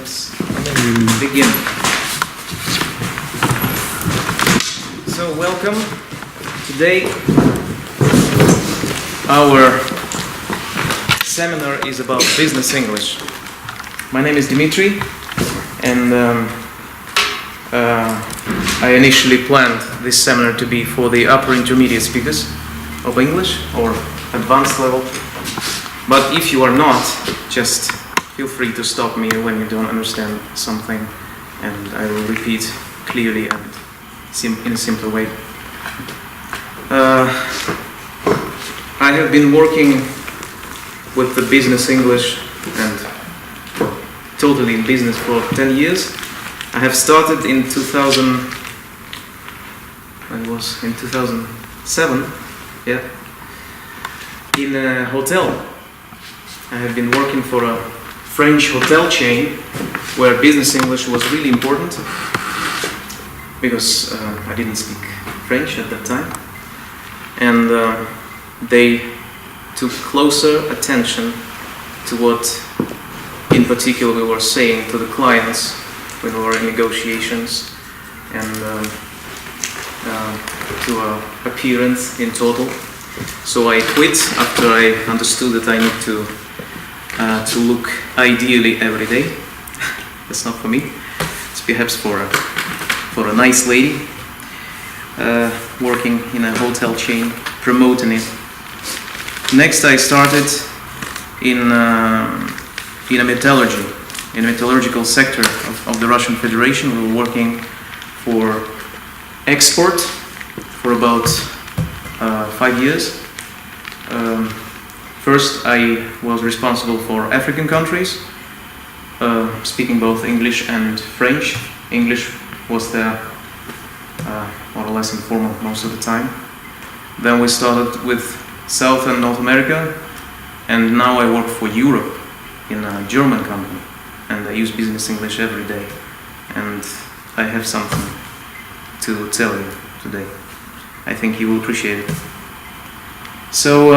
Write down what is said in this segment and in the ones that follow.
let's begin. So welcome. Today our seminar is about business English. My name is Dimitri, and I initially planned this seminar to be for the upper intermediate speakers of English or advanced level. But if you are not, just feel free to stop me when you don't understand something, and I will repeat clearly and in a simpler way. I have been working with the business English and totally in business for 10 years. I have started in 2007, yeah, in a hotel. I have been working for a French hotel chain where business English was really important because I didn't speak French at that time, and they took closer attention to what in particular we were saying to the clients when we were in negotiations, and to our appearance in total. So I quit after I understood that I need to look ideally every day. That's not for me. It's perhaps for a nice lady working in a hotel chain, promoting it. Next, I started in a metallurgical sector of the Russian Federation. We were working for export for about 5 years. First, I was responsible for African countries, speaking both English and French. English was there more or less informal most of the time. Then we started with South and North America, and now I work for Europe in a German company, and I use business English every day, and I have something to tell you today. I think you will appreciate it. So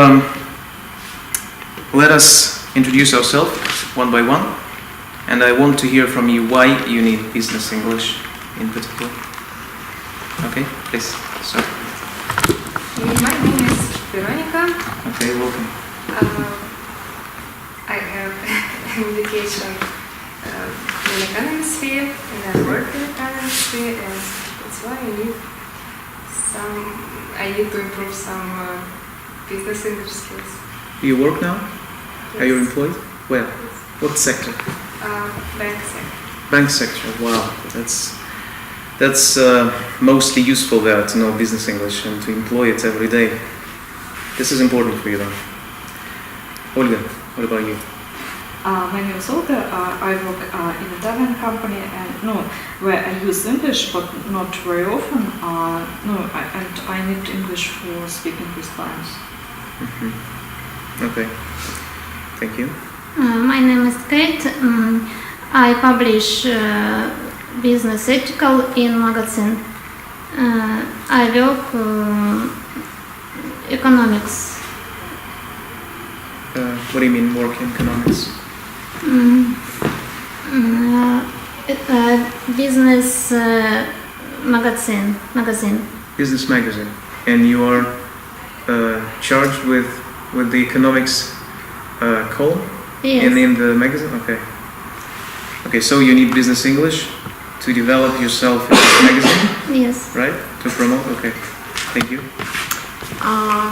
let us introduce ourselves one by one, and I want to hear from you why you need business English in particular. Okay, please start. My name is Veronica. Okay, welcome. I have an education in economics sphere, and I work in economics sphere, and that's why I need to improve some business English skills. You work now? Yes. Are you employed? Where? Yes. What sector? Bank sector. Bank sector. Wow, that's mostly useful there to know business English and to employ it every day. This is important for you, though. Olga, what about you? My name is Olga. I work in a Italian company, and where I use English, but not very often. And I need English for speaking with clients. Mm-hmm. Okay, thank you. My name is Kate. I publish business article in magazine. I work economics. What do you mean work in economics? Business magazine. Business magazine. And you are charged with the economics column? Yes. And in the magazine? Okay. Okay, so you need business English to develop yourself in this magazine? Yes. Right? To promote? Okay. Thank you.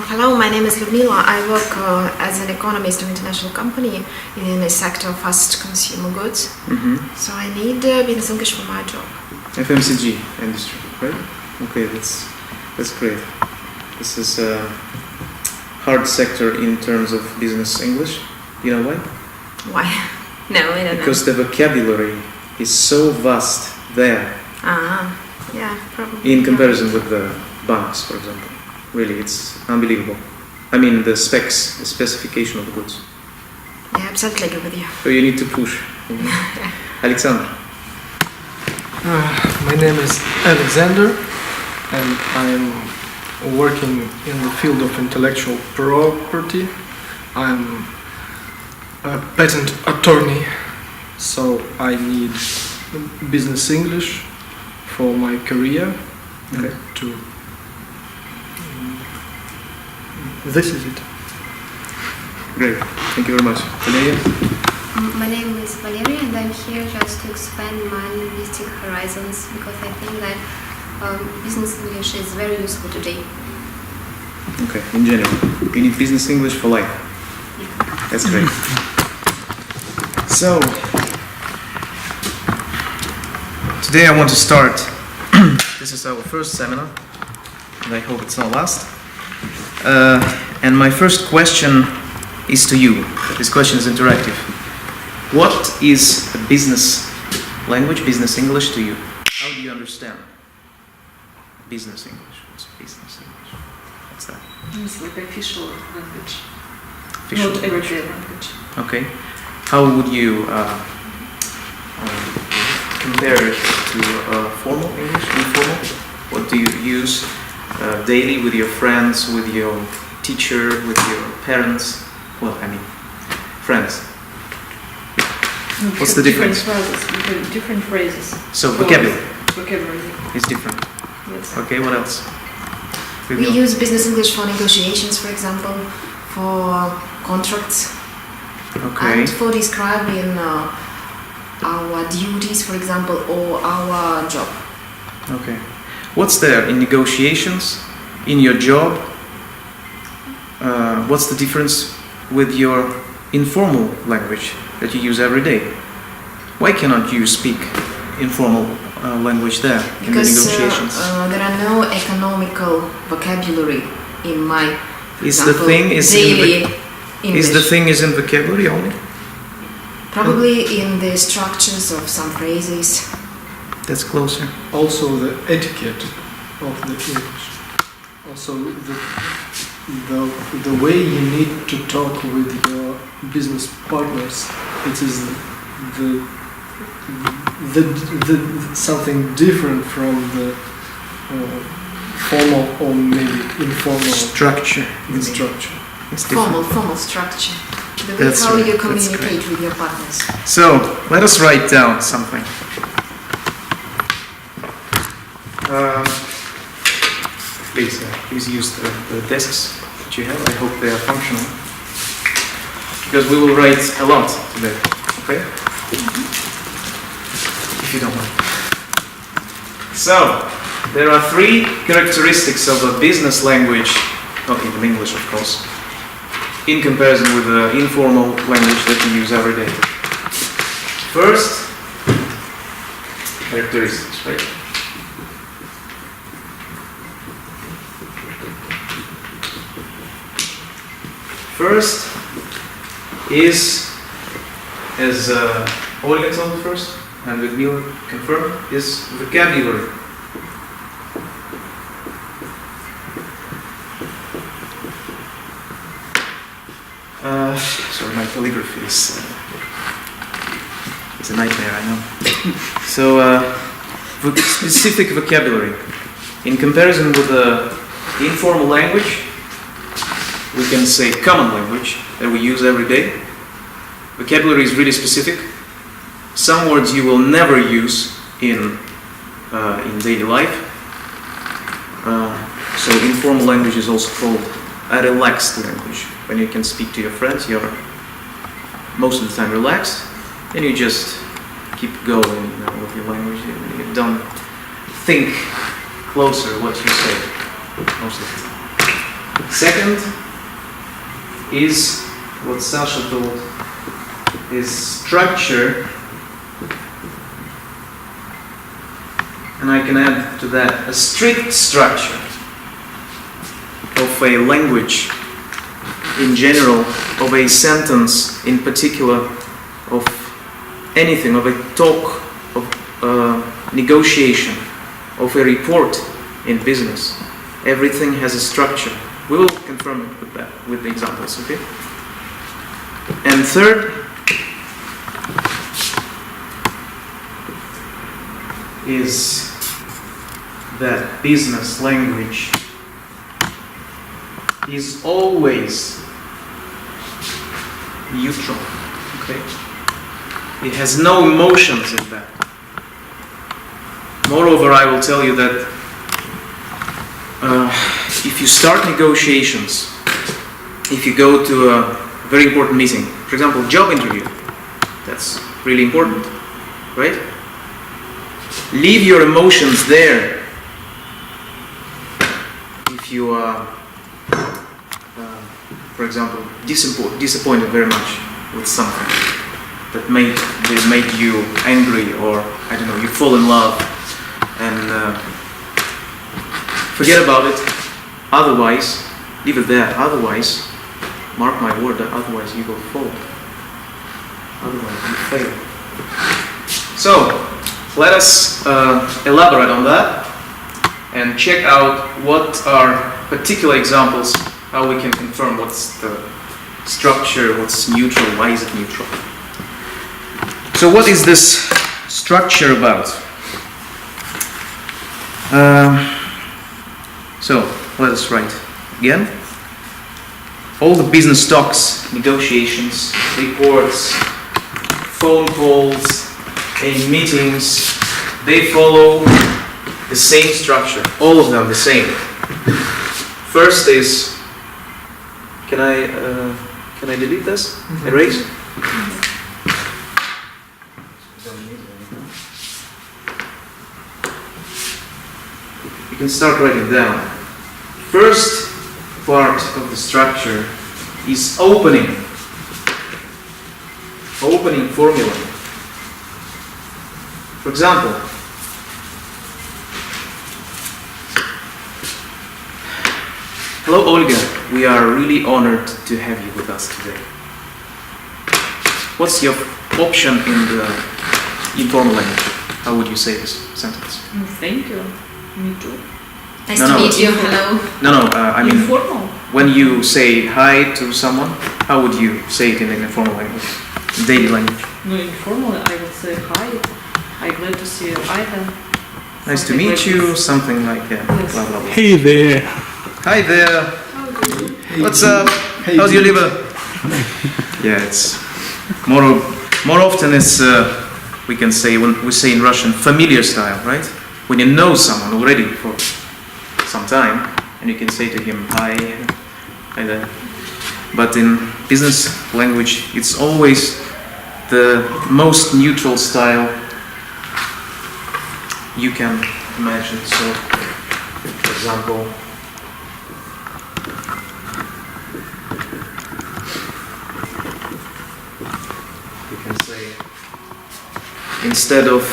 Hello, my name is Lyudmila. I work as an economist of international company in the sector of fast consumer goods. Mm-hmm. So I need business English for my job. FMCG industry, right? Okay, that's great. This is a hard sector in terms of business English. You know why? Why? No, I don't Because the vocabulary is so vast there. Yeah, probably. In comparison with the banks, for example. Really, it's unbelievable. I mean, the specification of the goods. Yeah, absolutely agree with you. So you need to push. Alexander. My name is Alexander, and I'm working in the field of intellectual property. I'm a patent attorney so I need business English for my career. Okay. This is it. Great. Thank you very much. Valeria? My name is Valeria, and I'm here just to expand my linguistic horizons because I think that business English is very useful today. Okay, in general. You need business English for life. That's great. So, today I want to start. This is our first seminar, and I hope it's not last. And my first question is to you. This question is interactive. What is a business language, business English to you? How do you understand business English? What's business English? What's that? It's like official language, Official not everyday language. Okay. How would you compare it to formal English, informal? What do you use daily with your friends, with your teacher, with your parents? Well, I mean, friends. What's the difference? Different phrases. So vocabulary Vocabulary. is different. Yes. Okay, what else? We use business English for negotiations, for example, for contracts, Okay. and for describing our duties, for example, or our job. Okay. What's there in negotiations, in your job? What's the difference with your informal language that you use every day? Why cannot you speak informal language there in the Because negotiations? there are no economical vocabulary in my, for Is the example, thing is in daily English. Is the thing is in vocabulary only? Probably in the structures of some phrases. That's closer. Also the etiquette of the English. Also the way you need to talk with your business partners. It is the something different from the formal or maybe informal Structure. structure. It's different. Formal structure. The way That's how right, you that's communicate with your partners. So let us write down something. Please use the desks that you have. I hope they are functional. Because we will write a lot today. Okay? If you don't mind. So, there are 3 characteristics of a business language, not even English of course, in comparison with the informal language that you use every day. First, characteristics, right? First is, as Olga told me first, and Ludmila confirmed, is vocabulary. Sorry, my calligraphy is it's a nightmare, I know. So, specific vocabulary. In comparison with the informal language, we can say common language that we use every day. Vocabulary is really specific. Some words you will never use in daily life. So informal language is also called a relaxed language. When you can speak to your friends, you're most of the time relaxed, and you just keep going with your language. You don't think closer what you say most of the time. Second is what Sasha told, is structure, and I can add to that a strict structure of a language in general, of a sentence in particular, of anything, of a talk, of negotiation, of a report in business. Everything has a structure. We will confirm it with that, with the examples, okay? And third is that business language is always neutral, okay? It has no emotions in that. Moreover, I will tell you that if you start negotiations, if you go to a very important meeting, for example, job interview, that's really important, right? Leave your emotions there. If you are, for example, disappointed very much with something that made you angry, or I don't know, you fall in love, and forget about it. Otherwise, leave it there. Otherwise, mark my word, otherwise you will fall. Otherwise you fail. So, let us elaborate on that and check out what are particular examples, how we can confirm what's the structure, what's neutral, why is it neutral. So what is this structure about? So let us write again. All the business talks, negotiations, reports, phone calls, and meetings, they follow the same structure. All of them the same. First is, can I delete this? Erase? You can start writing down. First part of the structure is opening formula. For example, hello Olga, we are really honored to have you with us today. What's your option in the informal language? How would you say this sentence? Thank you. Me too. Nice No, to no. meet you. Hello. No, I mean, Informal. when you say hi to someone, how would you say it in an informal language, daily language? No, informally I would say hi. I'm glad to see you either. Nice to Something meet like you, this. something like that. Yes. Blah blah blah. Hey there. Hi there. What's up? How's your liver? Yeah, it's more often it's we can say, when we say in Russian, familiar style, right? When you know someone already for some time, and you can say to him hi, like that. But in business language, it's always the most neutral style you can imagine. So, for example, you can say, instead of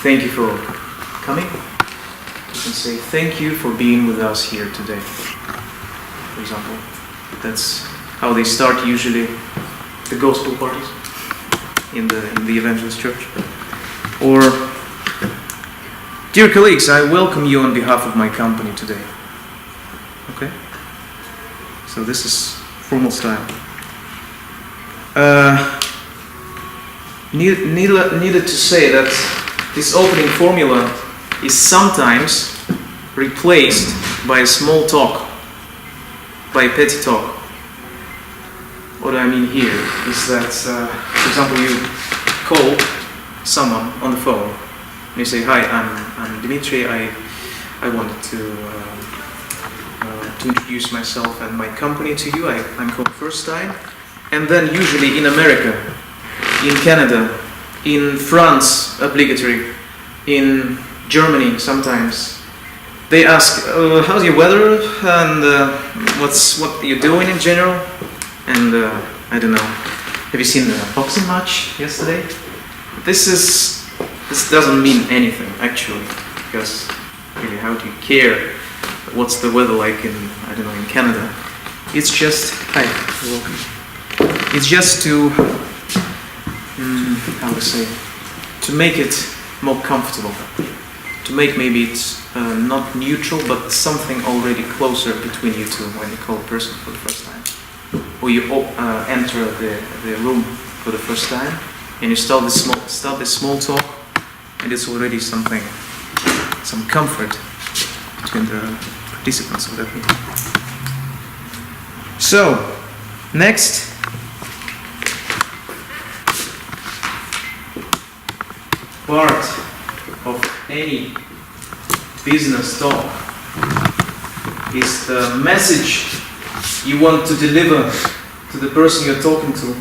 thank you for coming, you can say thank you for being with us here today. For example, that's how they start usually the gospel parties in the evangelist church. Or, dear colleagues, I welcome you on behalf of my company today. Okay? So this is formal style. Needed to say that this opening formula is sometimes replaced by a small talk, by a petty talk. What I mean here is that, for example, you call someone on the phone and you say, "Hi, I'm Dmitry. I wanted to introduce myself and my company to you. I'm called first time." And then usually in America, in Canada, in France, obligatory, in Germany sometimes, they ask, how's your weather, and what you're doing in general, and I don't know, have you seen the boxing match yesterday? This doesn't mean anything actually, because really, how do you care what's the weather like in, I don't know, in Canada? It's just, hi, you're welcome. It's just to, how to say, to make it more comfortable, to make maybe it's not neutral, but something already closer between you two when you call a person for the first time, or you enter the room for the first time, and you start this small talk, and it's already something, some comfort between the participants of that meeting. So, next, part of any business talk is the message you want to deliver to the person you're talking to,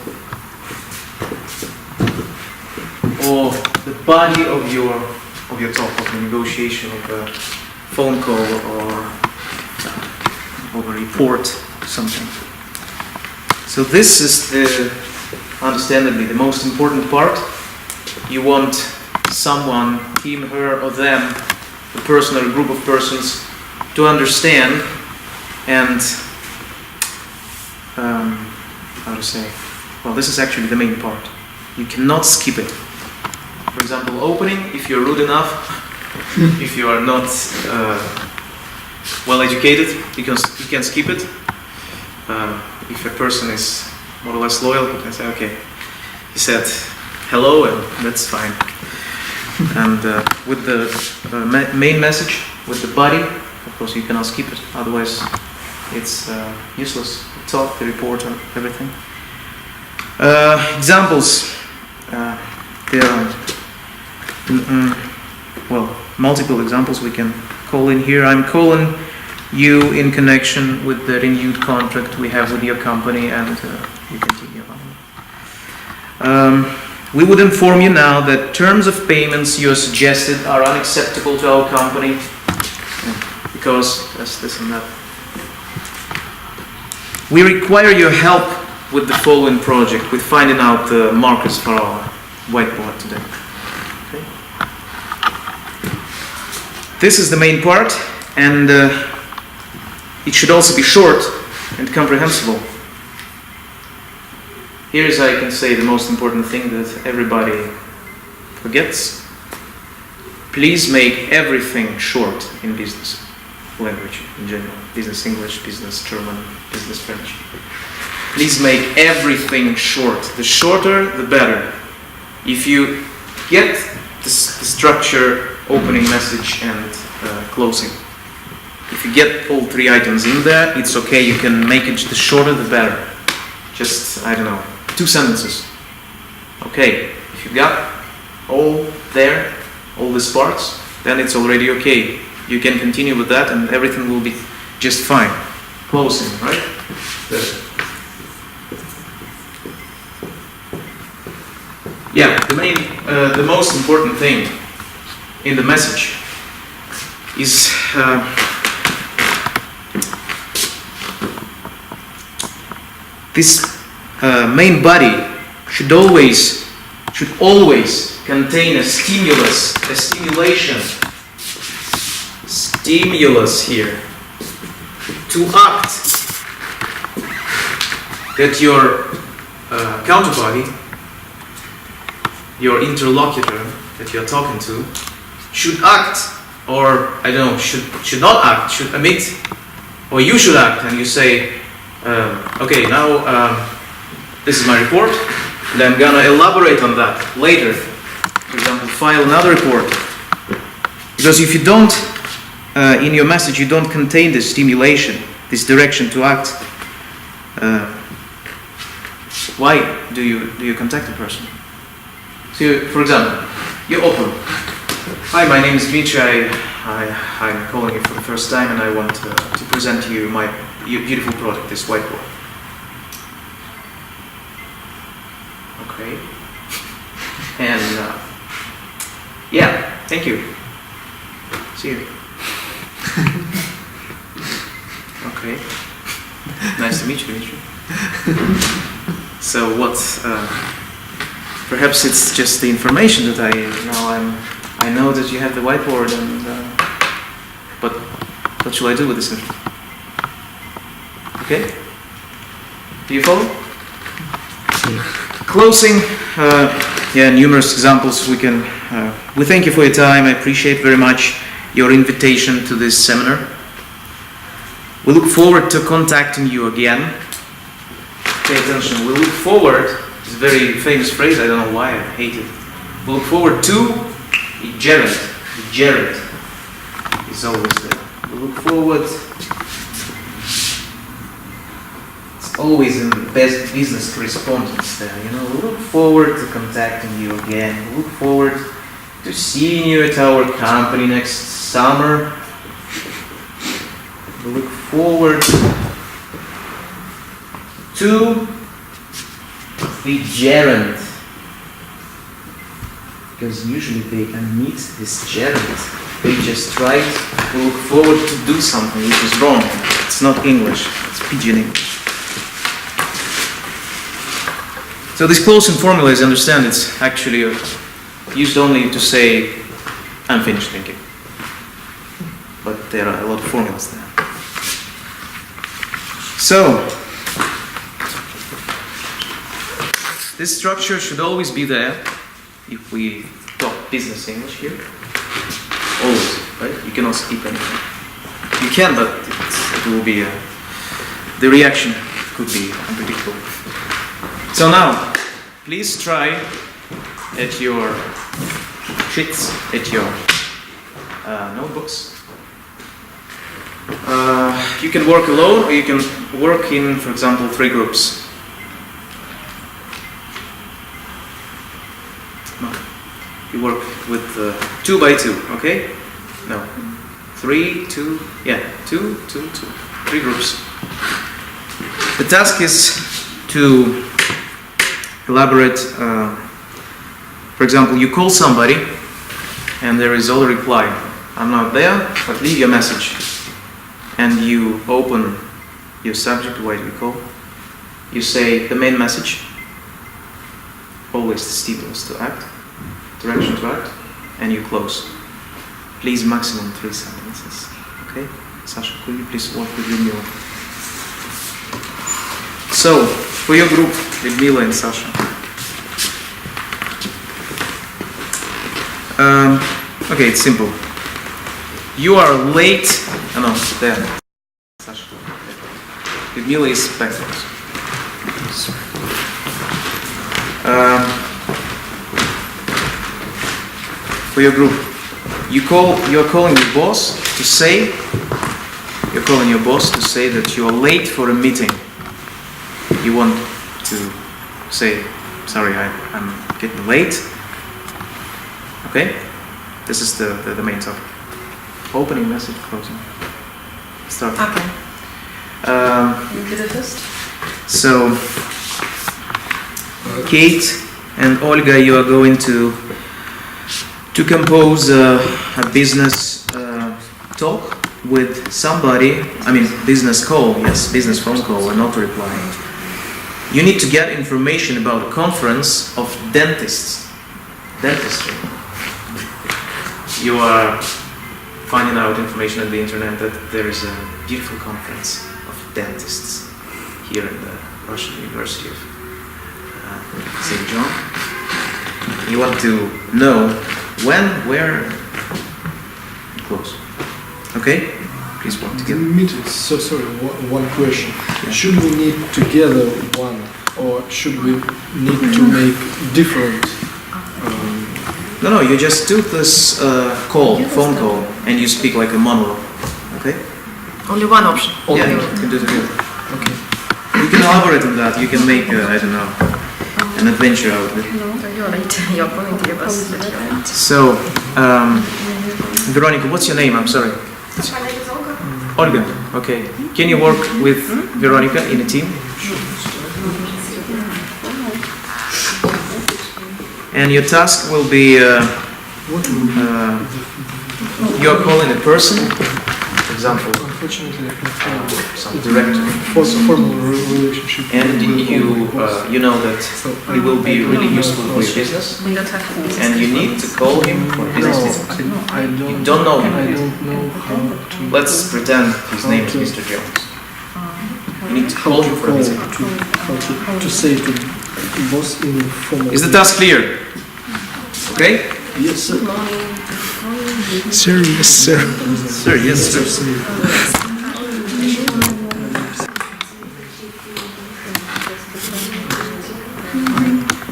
or the body of your talk, of the negotiation, of a phone call, or of a report, something. So this is understandably the most important part. You want someone, him, her, or them, a person or a group of persons, to understand and how to say? Well, this is actually the main part. You cannot skip it. For example, opening, if you're rude enough, if you are not well educated, you can skip it. If a person is more or less loyal, you can say, okay, he said hello, and that's fine. And with the main message, with the body, of course you cannot skip it, otherwise it's useless. The talk, the report, and everything. Examples. There are well, multiple examples we can call in here. I'm calling you in connection with the renewed contract we have with your company, and you continue on. We would inform you now that terms of payments you suggested are unacceptable to our company because this and that. We require your help with the following project, with finding out the markers for our whiteboard today. Okay. This is the main part, and it should also be short and comprehensible. Here is, I can say, the most important thing that everybody forgets. Please make everything short in business language in general. Business English, business German, business French. Please make everything short. The shorter, the better. If you get the structure, opening message, and closing. If you get all three items in there, it's okay. You can make it the shorter, the better. Just, I don't know, 2 sentences. Okay, if you got all there, all these parts, then it's already okay. You can continue with that and everything will be just fine. Closing, right? Yeah, the most important thing in the message is this main body should always contain a stimulus, a stimulus here, to act that your counterparty, your interlocutor that you're talking to, should act, or I don't know, should not act, should emit, or you should act, and you say, okay, now this is my report, and I'm gonna elaborate on that later. For example, file another report. Because if you don't, in your message, you don't contain this stimulation, this direction to act, why do you contact a person? So, for example, you open. Hi, my name is Dmitry. I'm calling you for the first time, and I want to present to you my beautiful product, this whiteboard. Okay. And yeah, thank you. See you. Okay. Nice to meet you, Dmitry. So what? Perhaps it's just the information that I know that you have the whiteboard, and but what shall I do with this information? Okay? Do you follow? Closing. Yeah, numerous examples we can. We thank you for your time. I appreciate very much your invitation to this seminar. We look forward to contacting you again. Pay attention. We look forward. It's a very famous phrase. I don't know why I hate it. We look forward to the gerund. The gerund is always there. We look forward. It's always in the best business correspondence there. You know, we look forward to contacting you again. We look forward to seeing you at our company next summer. We look forward to the gerund. Because usually they omit this gerund. They just try to look forward to do something which is wrong. It's not English, it's pidgin English. So this closing formula, as you understand, it's actually used only to say, I'm finished thinking. But there are a lot of formulas there. So, this structure should always be there if we talk business English here. Always, right? You cannot skip anything. You can, but it will be, the reaction could be unpredictable. So now, please try at your sheets, at your notebooks. You can work alone, or you can work in, for example, 3 groups. No. You work with 2 by 2, okay? No. 3, 2, yeah, 2, 2, 2. 3 groups. The task is to elaborate, for example, you call somebody and there is all reply. I'm not there, but leave your message. And you open your subject, why do you call? You say the main message, always the stimulus to act, direction to act, and you close. Please maximum 3 sentences. Okay? Sasha, could you please work with Lyudmila? So, for your group, Lyudmila and Sasha. Okay, it's simple. You are late. Oh no, there. Sasha. Lyudmila is backwards. For your group, you're calling your boss to say. You're calling your boss to say that you are late for a meeting. You want to say, sorry, I'm getting late. Okay? This is the main topic. Opening message, closing. Start. Okay. You do the first. So, Kate and Olga, you are going to compose a business talk with somebody. I mean, business call, yes, business phone call, and not replying. You need to get information about a conference of dentists. Dentistry. You are finding out information on the internet that there is a beautiful conference of dentists here in the Russian University of St. John. You want to know when, where, and close. Okay? Please work together. So sorry, one question. Should we need together one, or should we need to make different? No, you just do this phone call, and you speak like a monologue. Okay? Only one option. Yeah, you can do it together. Okay. You can elaborate on that. You can make, I don't know, an adventure out of it. You're right. You're going to give us. So, Veronica, what's your name? I'm sorry. My name is Olga. Olga. Okay. Can you work with Veronica in a team? And your task will be, you're calling a person, for example, Unfortunately, some director, formal relationship. and you know that he will be really useful for your business, We don't have to. and you need to call him for business business. I You don't know him. I don't know how to. Let's pretend his name is Mr. Jones. You need to call him for a meeting. How to say to boss in formal. Is the task clear? Okay? Yes, sir. Sir, yes, sir. Sir, yes, sir.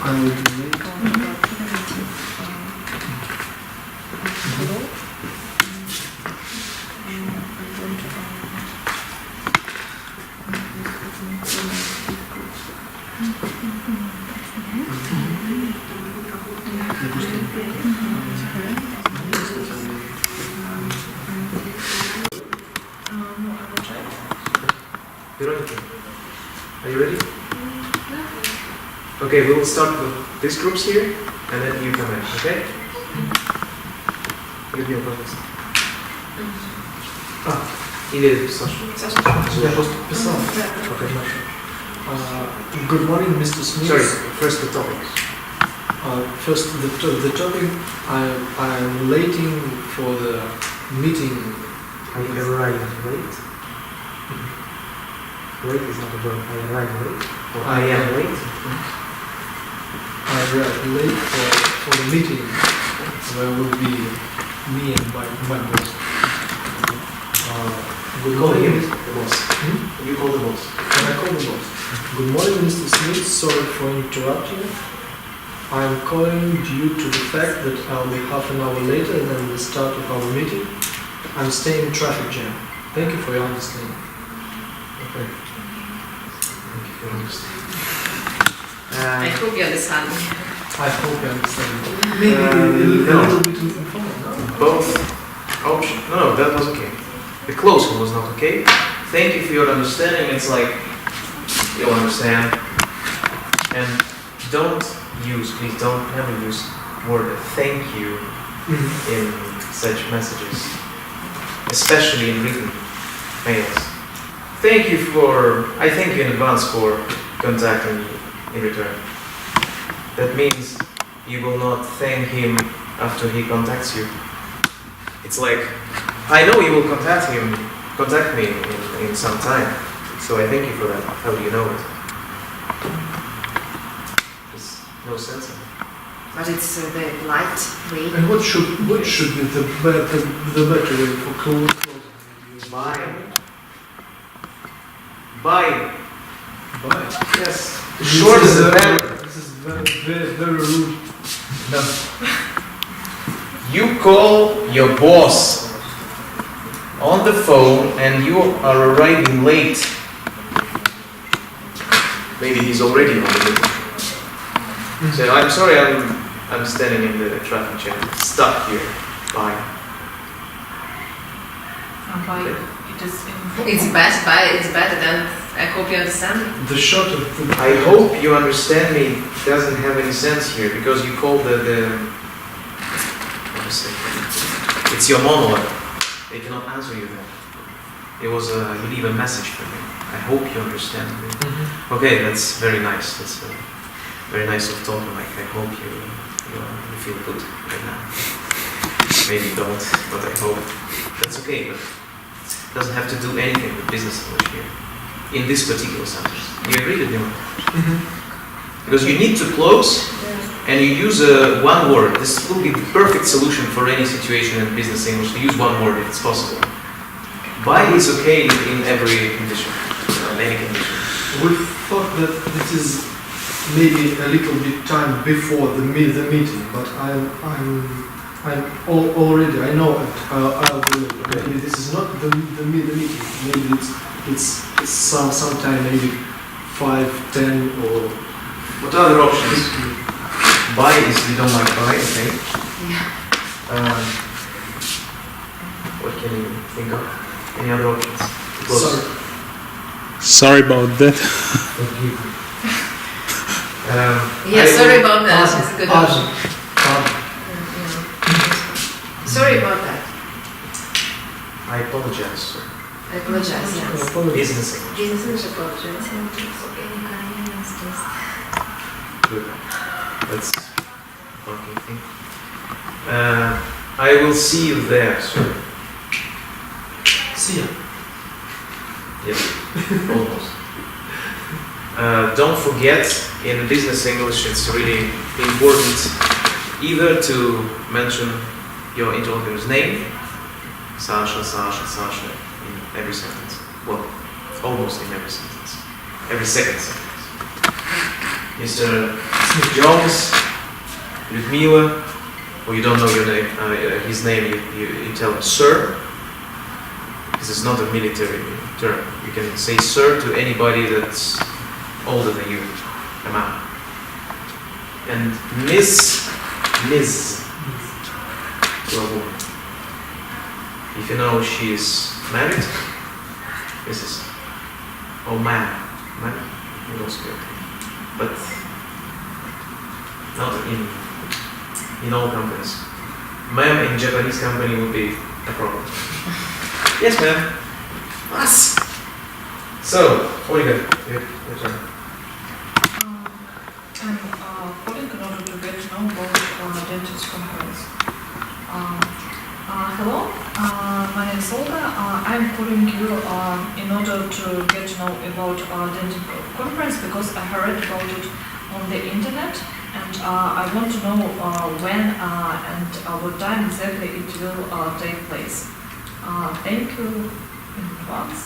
I will do it. Veronica, are you ready? Okay, we will start with these groups here, and then you come in, okay? Give me a podcast. Или Саша? Я просто писал. Okay. Good morning, Mr. Smith. Sorry, first the topic. First, the topic. I'm waiting for the meeting. I arrive late. Late is not a verb. I arrive late. Or I am late. I arrived late for the meeting where will be me and my boss. Good Call him morning. the boss. You call the boss. Can I call the boss? Good morning, Mr. Smith. Sorry for interrupting. I'm calling due to the fact that I'll be half an hour later than the start of our meeting. I'm staying in traffic jam. Thank you for your understanding. Okay. Thank you for understanding. I hope you understand. I hope you understand. Maybe a no. little bit informal, no? Both options. No, that was okay. The close one was not okay. Thank you for your understanding. It's like you don't understand. And don't use, please don't never use word thank you in such messages, especially in written mails. Thank you for, I thank you in advance for contacting me in return. That means you will not thank him after he contacts you. It's like, I know you will contact me in some time, so I thank you for that. How do you know it? There's no sense in it. But it's the light way. And what should be the better way for closing? Bye. Bye. Bye. Yes. Short is the better. This is very rude. No. You call your boss on the phone and you are arriving late. Maybe he's already on the meeting. So I'm sorry, I'm standing in the traffic jam, stuck here. Bye. It's better than I hope you understand. The short of the. I hope you understand me. It doesn't have any sense here because you call the what to say? It's your monologue. They cannot answer you there. It was you leave a message for me. I hope you understand me. Okay, that's very nice. That's very nice of talking. Like I hope you feel good right now. Maybe don't, but I hope that's okay. But it doesn't have to do anything with business English here. In this particular sentence, you agree with me? Because you need to close, and you use one word. This will be the perfect solution for any situation in business English. To use one word if it's possible. Bye is okay in every condition, any condition. We thought that this is maybe a little bit time before the meeting, but I'm already. I know I'll do it. Maybe this is not the meeting. Maybe it's sometime maybe 5, 10 or. What other options? Bye is we don't like bye, okay? What can you think of? Any other options? Close. Sorry about that. Forgive me. Yes, sorry about that. It's a good option. Sorry about that. I apologize, sir. I apologize. Yes. Business English. Business apologize. Good. That's one thing. I will see you there, sir. See ya. Yes, almost. Don't forget, in business English, it's really important either to mention your interlocutor's name, Sasha, in every sentence. Well, almost in every sentence. Every second sentence. Mr. Jones, Lyudmila, or you don't know your name, his name, you tell him sir. This is not a military term. You can say sir to anybody that's older than you, a man. And Ms. to a woman. If you know she is married, Mrs. or man, would also be okay. But not in all companies. Ma'am in Japanese company would be a problem. Yes, ma'am. Yes. So, what do you got? Your turn. I'm calling in order to get to know about dentist conference. Hello, my name is Olga. I'm calling you in order to get to know about dentist conference because I heard about it on the internet, and I want to know when and what time exactly it will take place. Thank you in advance.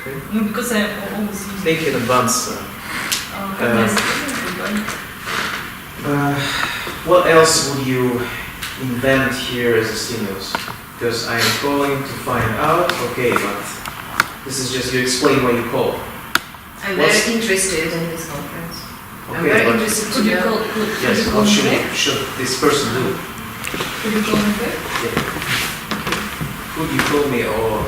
Okay. No, because I always use Think in advance. What else would you invent here as a stimulus? Because I am calling to find out. Okay, but this is just you explain why you call. I'm What's- very interested in this conference. I'm Okay, very but interested to Could you know. call? yes, what should this person do? Could you call me back? Could you call me or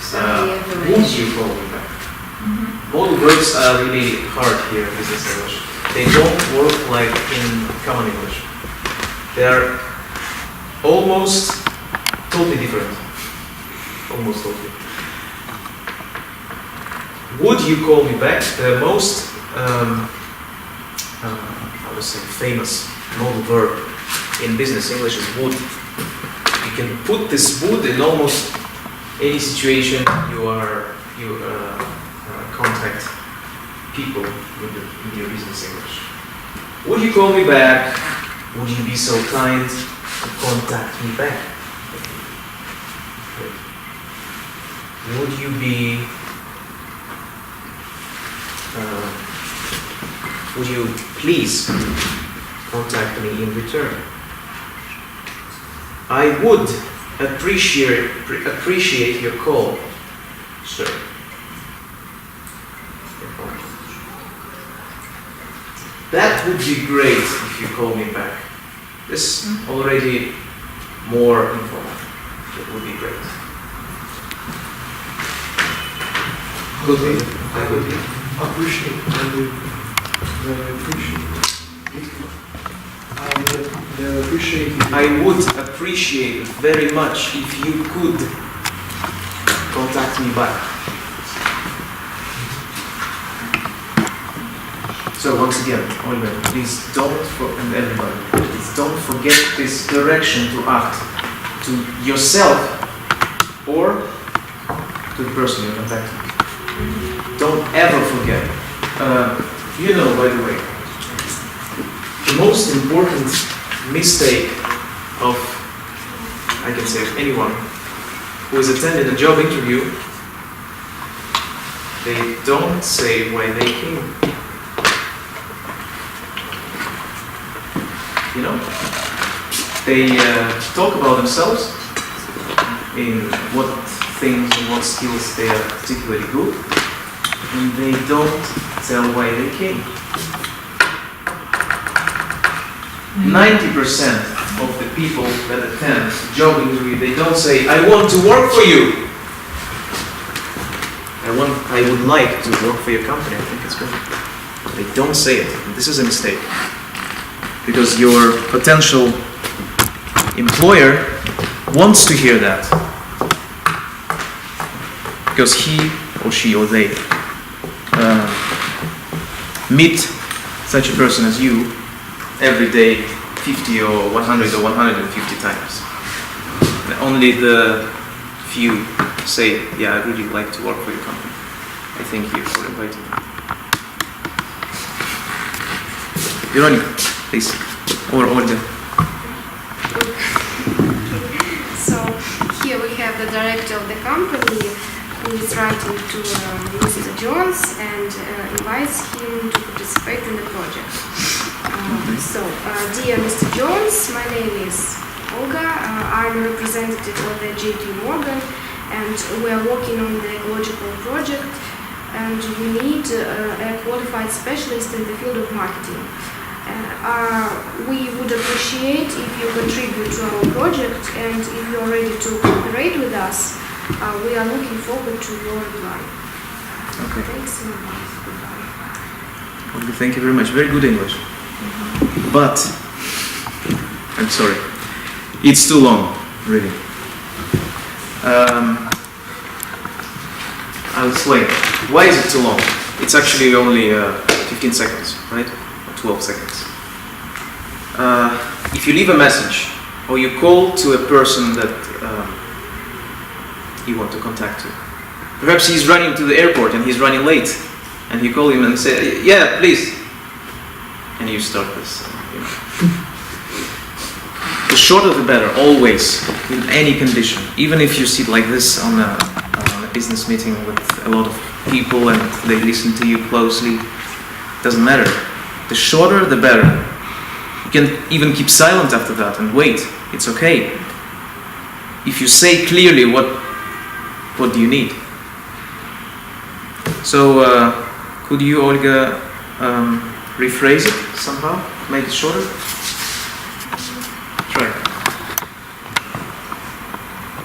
Send the would information. you call me back? Modal verbs are really hard here in business English. They don't work like in common English. They are almost totally different. Almost totally. Would you call me back? The most, I would say, famous modal verb in business English is would. You can put this would in almost any situation you contact people with your business English. Would you call me back? Would you be so kind to contact me back? Would you be? Would you please contact me in return? I would appreciate your call, sir. That would be great if you call me back. This already more informal. It would be great. Could be. I could be. Appreciate. I would very appreciate. I would very appreciate. I would appreciate very much if you could contact me back. So once again, Oliver, please and everybody, please don't forget this direction to act to yourself or to the person you're contacting. Don't ever forget. By the way, the most important mistake of, I can say, anyone who has attended a job interview, they don't say why they came. They talk about themselves, in what things and what skills they are particularly good, and they don't tell why they came. 90% of the people that attend job interview, they don't say, I want to work for you. I would like to work for your company, I think it's good. They don't say it. This is a mistake. Because your potential employer wants to hear that. Because he or she or they meet such a person as you every day 50 or 100 or 150 times. And only the few say, yeah, I really like to work for your company. I thank you for inviting me. Veronica, please. Or Olga. So here we have the director of the company who is writing to Mr. Jones and invites him to participate in the project. Dear Mr. Jones, my name is Olga. I'm a representative of the JP Morgan, and we are working on the ecological project, and we need a qualified specialist in the field of marketing. We would appreciate if you contribute to our project, and if you are ready to cooperate with us, we are looking forward to your reply. Okay. Thanks in advance. Goodbye. Okay, thank you very much. Very good English. But, I'm sorry, it's too long, really. I'll explain. Why is it too long? It's actually only 15 seconds, right? Or 12 seconds. If you leave a message, or you call to a person that you want to contact you, perhaps he's running to the airport and he's running late, and you call him and say, yeah, please, and you start this. The shorter the better, always, in any condition. Even if you sit like this on a business meeting with a lot of people and they listen to you closely, doesn't matter. The shorter the better. You can even keep silent after that and wait. It's okay. If you say clearly what do you need. So, could you, Olga, rephrase it somehow? Make it shorter? Try.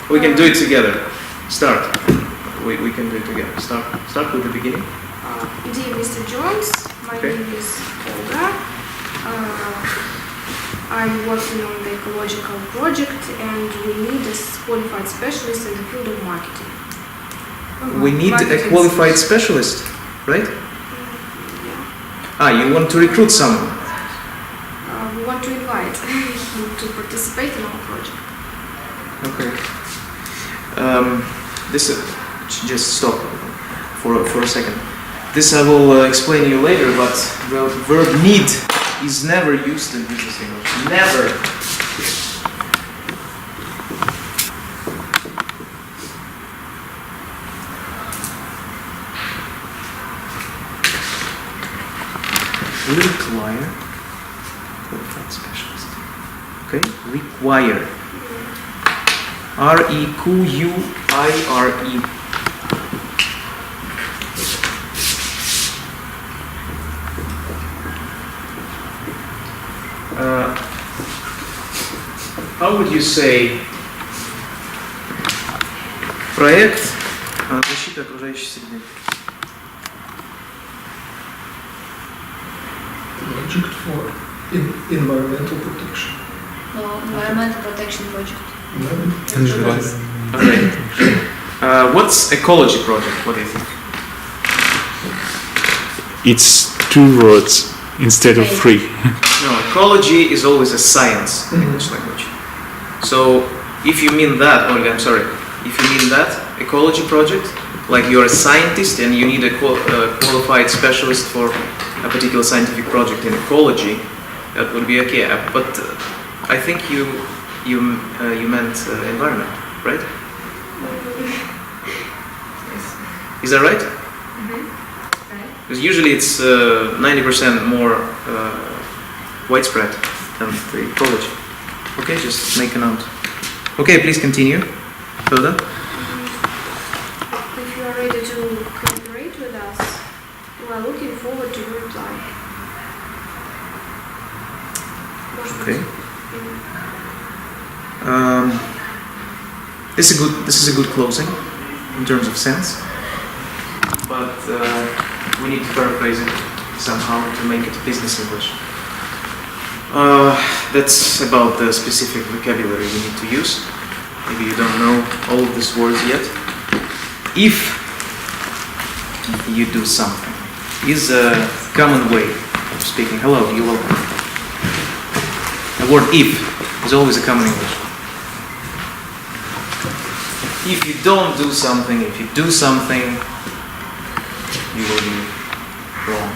We can do it together. Start. We can do it together. Start with the beginning. Dear Mr. Jones, my Okay. name is Olga. I'm working on the ecological project, and we need a qualified specialist in the field of marketing. We need a Marketing qualified specialist. specialist, right? Yeah. You want to recruit someone. We want to invite him to participate in our project. Okay. This just stop for a second. This I will explain you later, but the verb need is never used in business English. Never. Require qualified specialist. Okay, require. R-E-Q-U-I-R-E. How would you say проект защиты окружающей среды? Project for environmental protection. No, environmental protection project. Okay. What's ecology project? What do you think? It's 2 words instead of 3. No, ecology is always a science in English language. So, if you mean that, Olga, I'm sorry, if you mean that ecology project, like you're a scientist and you need a qualified specialist for a particular scientific project in ecology, that would be okay. But I think you meant environment, right? Is that right? Right. Because usually it's 90% more widespread than the ecology. Okay, just make a note. Okay, please continue further. If you are ready to cooperate with us, we are looking forward to your reply. Okay. This is a good closing in terms of sense, but we need to paraphrase it somehow to make it business English. That's about the specific vocabulary we need to use. Maybe you don't know all of these words yet. If you do something is a common way of speaking. Hello, you're welcome. The word if is always a common English. If you don't do something, if you do something, you will be wrong.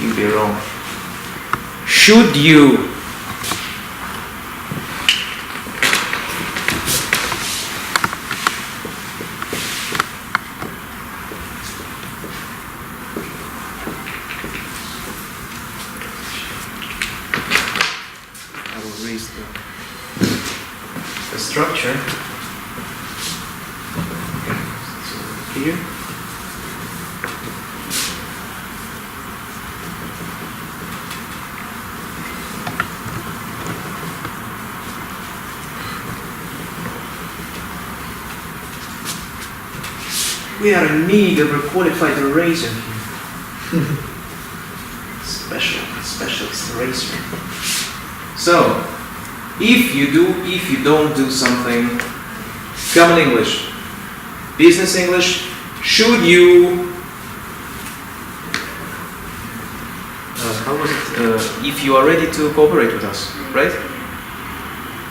You'll be wrong. Should you? I will raise the structure. So here. We are in need of a qualified eraser here. Specialist eraser. So, if you don't do something, common English, business English, should you, how was it, if you are ready to cooperate with us, right?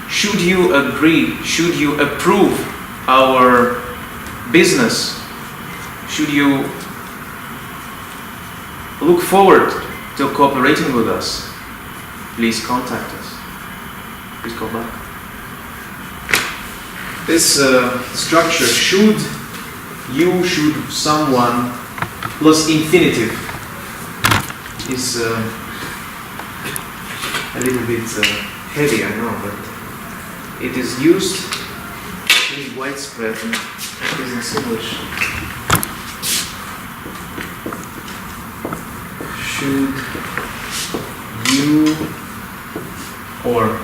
Should you agree, should you approve our business, should you look forward to cooperating with us, please contact us. Please call back. This structure should, you, should, someone, plus infinitive is a little bit heavy, I know, but it is used in widespread in business English. Should you or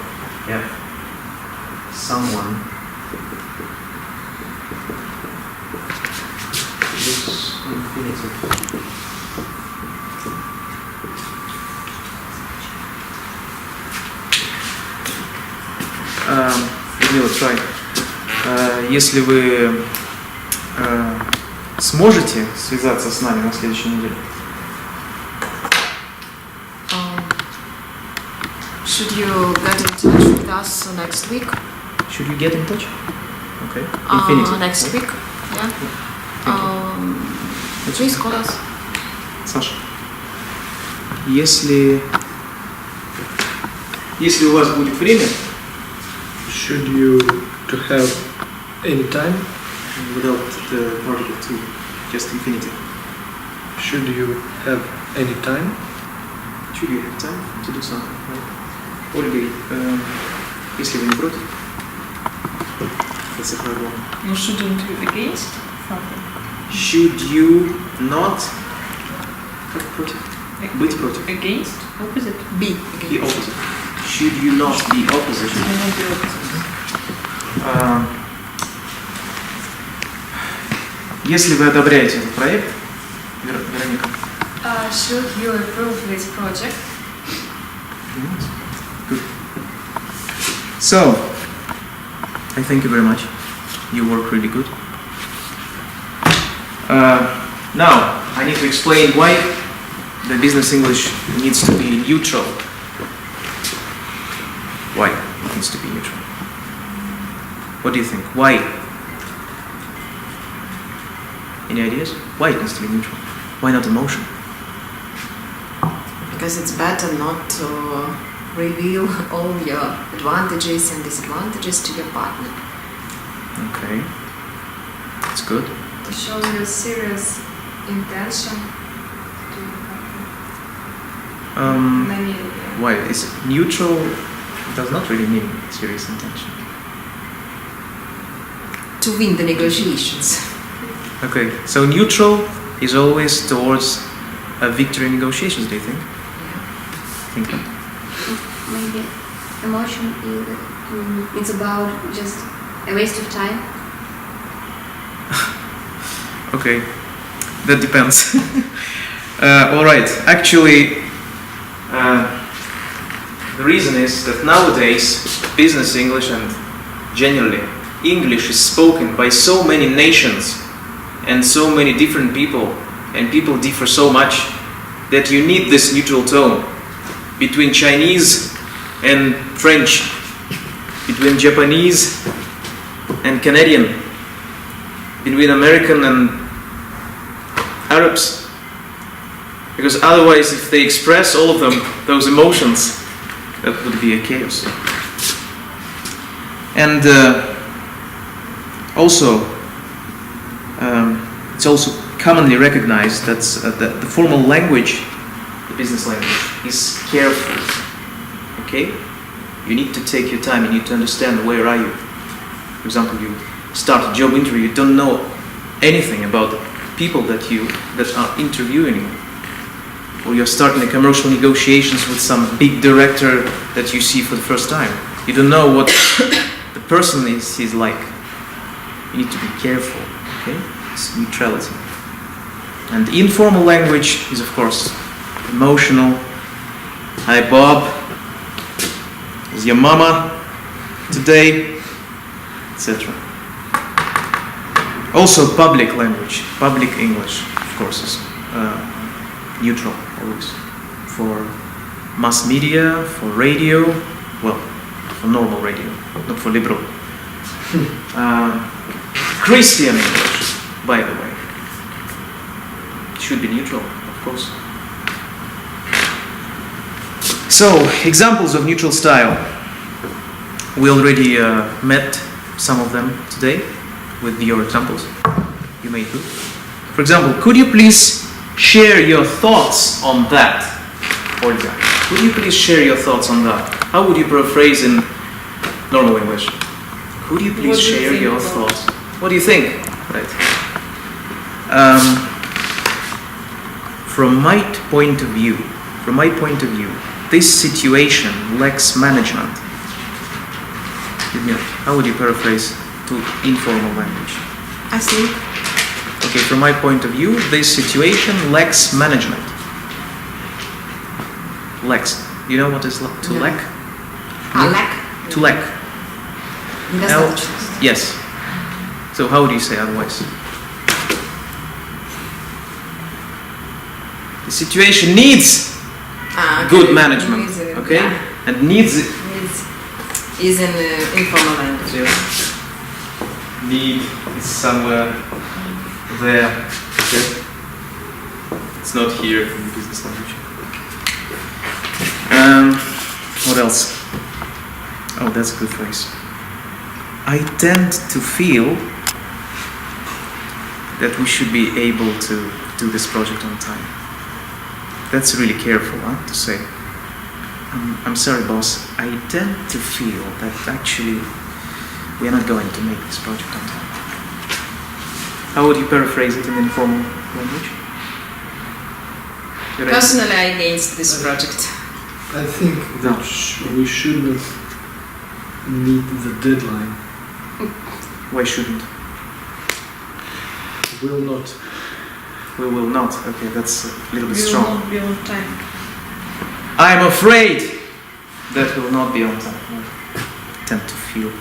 someone use infinitive. Людмила, try. Если вы сможете связаться с нами на следующей неделе? Should you get in touch with us next week? Should you get in touch? Okay. Infinitive. Next week, yeah. Please call us. Саша, если у вас будет время, Should you to have any time? without the particle to, just infinitive. Should you have any time? Should you have time to do something, right? Ольга, если вы не против, that's a problem. You shouldn't be against something. Should you not, как против? Быть против. Against? Opposite? Be. Be opposite. Should you not be opposite? Should you not be opposite? Если вы одобряете этот проект, Вероника. Should you approve this project? Good. So, I thank you very much. You work really good. Now, I need to explain why the business English needs to be neutral. Why it needs to be neutral? What do you think? Why? Any ideas? Why it needs to be neutral? Why not emotion? Because it's better not to reveal all your advantages and disadvantages to your partner. Okay. That's good. To show your serious intention to maybe Why? Is neutral does not really mean serious intention. To win the negotiations. Okay, so neutral is always towards a victory in negotiations, do you think? Think that. Maybe emotion is it's about just a waste of time. Okay, that depends. All right, actually, the reason is that nowadays business English and generally English is spoken by so many nations and so many different people, and people differ so much that you need this neutral tone between Chinese and French, between Japanese and Canadian, between American and Arabs. Because otherwise, if they express all of them, those emotions, that would be a chaos. And also, it's also commonly recognized that the formal language, the business language, is careful. Okay? You need to take your time, you need to understand where are you. For example, you start a job interview, you don't know anything about the people that are interviewing you. Or you're starting a commercial negotiations with some big director that you see for the first time. You don't know what the person is like. You need to be careful, okay? It's neutrality. And informal language is, of course, emotional. Hi, Bob. Is your mama today? Etc. Also, public language, public English, of course, is neutral always. For mass media, for radio, well, for normal radio, not for liberal. Christian English, by the way, should be neutral, of course. So, examples of neutral style. We already met some of them today with your examples you made good. For example, could you please share your thoughts on that, Olga? Could you please share your thoughts on that? How would you paraphrase in normal English? Could you please share your thoughts? What do you think? Right. From my point of view, this situation lacks management. How would you paraphrase to informal language? I think. Okay, from my point of view, this situation lacks management. Lacks. You know what is to No. lack? Lack. To lack. Недостаточно. Yes. So how would you say otherwise? The situation needs good management, okay? And needs it. Is in informal language. Yes. Need is somewhere there. Okay. It's not here in the business language. What else? Oh, that's a good phrase. I tend to feel that we should be able to do this project on time. That's really careful, to say. I'm sorry, boss. I tend to feel that actually we are not going to make this project on time. How would you paraphrase it in informal language? Personally, I against this project. I think that we should not meet the deadline. Why shouldn't? Will not. We will not. Okay, that's a little bit We will strong. not be on time. I'm afraid that will not be on time. I tend to feel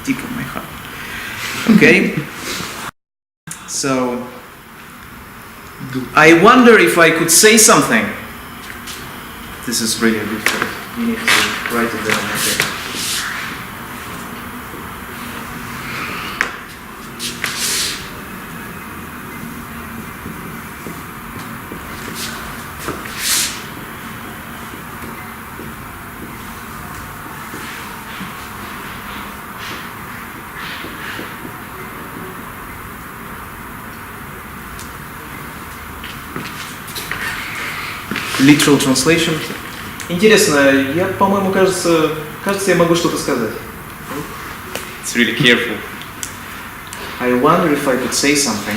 deep in my heart. Okay? So, I wonder if I could say something. This is really a good phrase. You need to write it down. Okay. Literal translation. Интересно, я, по-моему, кажется, я могу что-то сказать. It's really careful. I wonder if I could say something.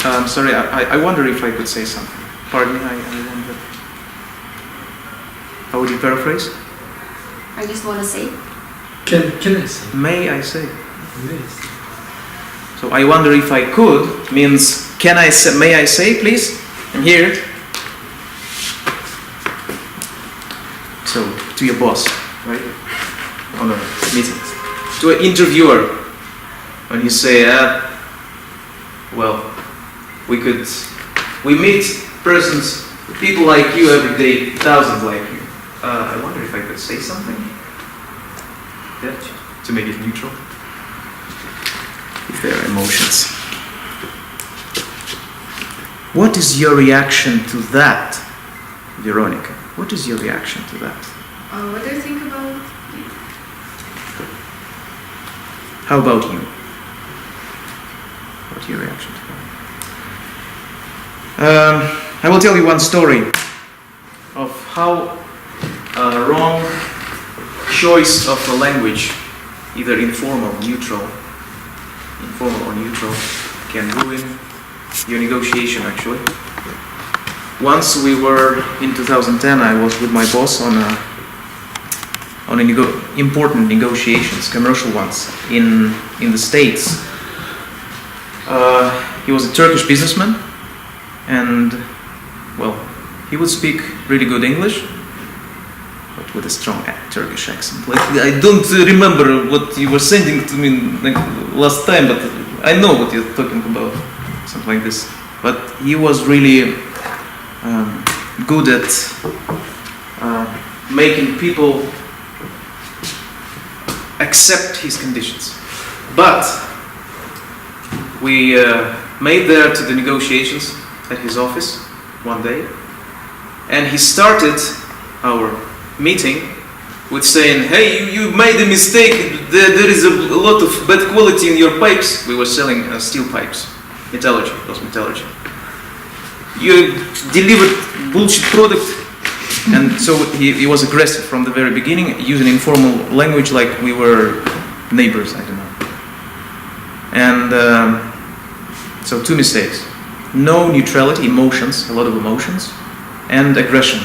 I'm sorry, I wonder if I could say something. Pardon me, I wonder. How would you paraphrase? I just want to say. Can I say? May I say? Yes. So I wonder if I could means can I say, may I say, please? And hear it. So, to your boss, right? On a meeting. To an interviewer, when you say, well, we meet persons, people like you every day, thousands like you. I wonder if I could say something. Yeah, to make it neutral. If there are emotions. What is your reaction to that, Veronica? What is your reaction to that? What do you think about? How about you? What's your reaction to that? I will tell you one story of how a wrong choice of a language, either informal or neutral, can ruin your negotiation actually. Once we were in 2010, I was with my boss on on important negotiations, commercial ones in the States. He was a Turkish businessman, and well, he would speak really good English, but with a strong Turkish accent. Like, I don't remember what you were sending to me like last time, but I know what you're talking about, something like this. But he was really good at making people accept his conditions. But we made there to the negotiations at his office one day, and he started our meeting with saying, "Hey, you made a mistake. There is a lot of bad quality in your pipes." We were selling steel pipes, metallurgy, it was metallurgy. "You delivered bullshit product." And so he was aggressive from the very beginning, using informal language like we were neighbors, I don't know. And so 2 mistakes. No neutrality, emotions, a lot of emotions, and aggression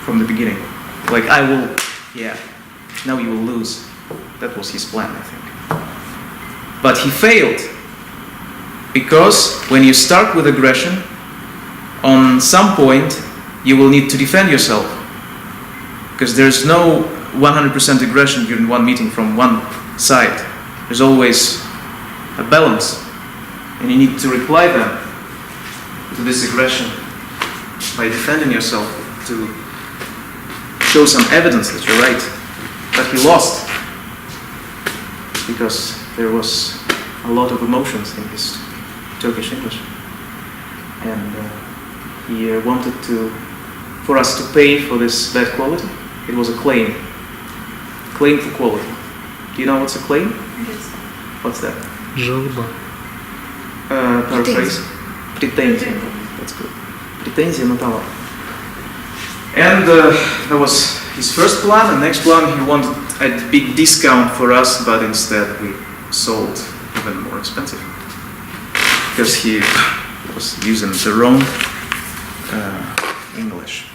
from the beginning. Like, I will, yeah, now you will lose. That was his plan, I think. But he failed, because when you start with aggression, on some point you will need to defend yourself, because there's no 100% aggression during one meeting from one side. There's always a balance, and you need to reply then to this aggression by defending yourself, to show some evidence that you're right. But he lost, because there was a lot of emotions in his Turkish English, and he wanted for us to pay for this bad quality. It was a claim for quality. Do you know what's a claim? Yes. What's that? Жалоба. Paraphrase. Претензия. That's good. Претензия на товар. And that was his first plan. And next plan, he wanted a big discount for us, but instead we sold even more expensive, because he was using the wrong English.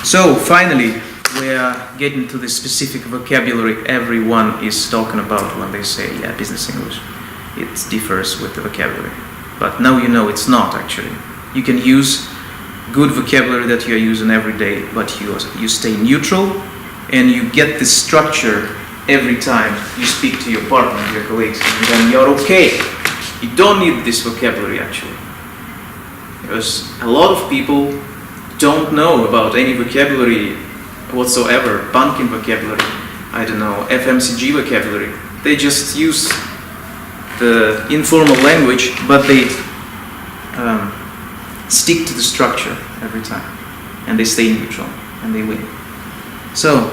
So finally, we are getting to the specific vocabulary everyone is talking about when they say, yeah, business English. It differs with the vocabulary. But now you know it's not actually. You can use good vocabulary that you are using every day, but you stay neutral, and you get the structure every time you speak to your partner, your colleagues, and then you're okay. You don't need this vocabulary actually. Because a lot of people don't know about any vocabulary whatsoever, banking vocabulary, I don't know, FMCG vocabulary. They just use the informal language, but they stick to the structure every time, and they stay neutral, and they win. So,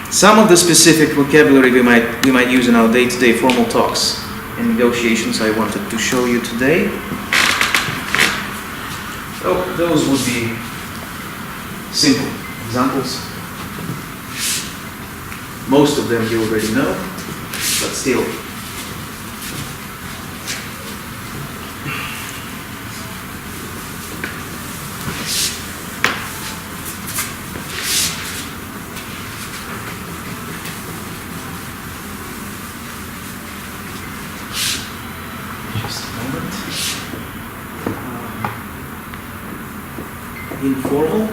some of the specific vocabulary we might use in our day-to-day formal talks and negotiations I wanted to show you today. So those would be simple examples. Most of them you already know, but still. Just a moment. Informal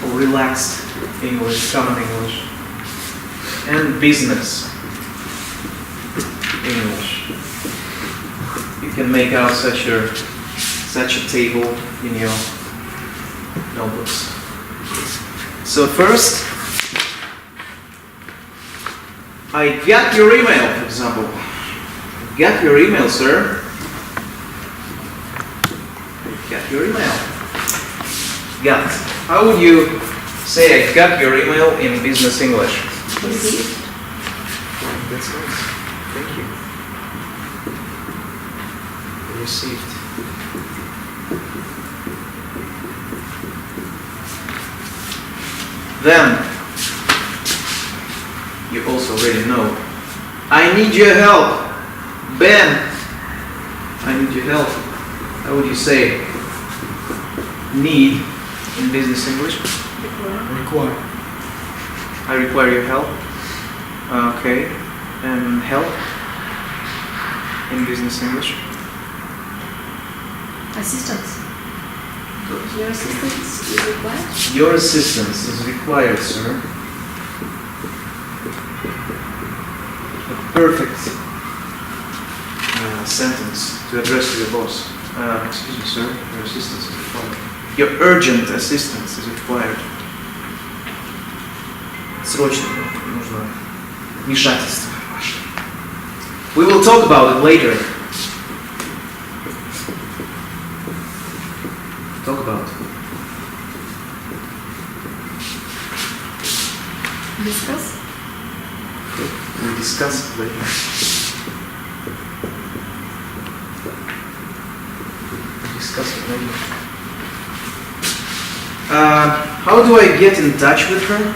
or relaxed English, common English, and business English. You can make out such a table in your notebooks. So first, I got your email, for example. Got your email, sir. Got your email. Got. How would you say I got your email in business English? Received. That's nice. Thank you. Received. Then, you also already know, I need your help. Ben, I need your help. How would you say, need in business English? Require. I require your help. Okay. And help in business English? Assistance. Your assistance is required? Your assistance is required, sir. A perfect sentence to address to your boss. Excuse me, sir. Your assistance is required. Your urgent assistance is required. Срочно нужно вмешательство ваше. We will talk about it later. Talk about it. Discuss. We'll discuss it later. Discuss it later. How do I get in touch with her?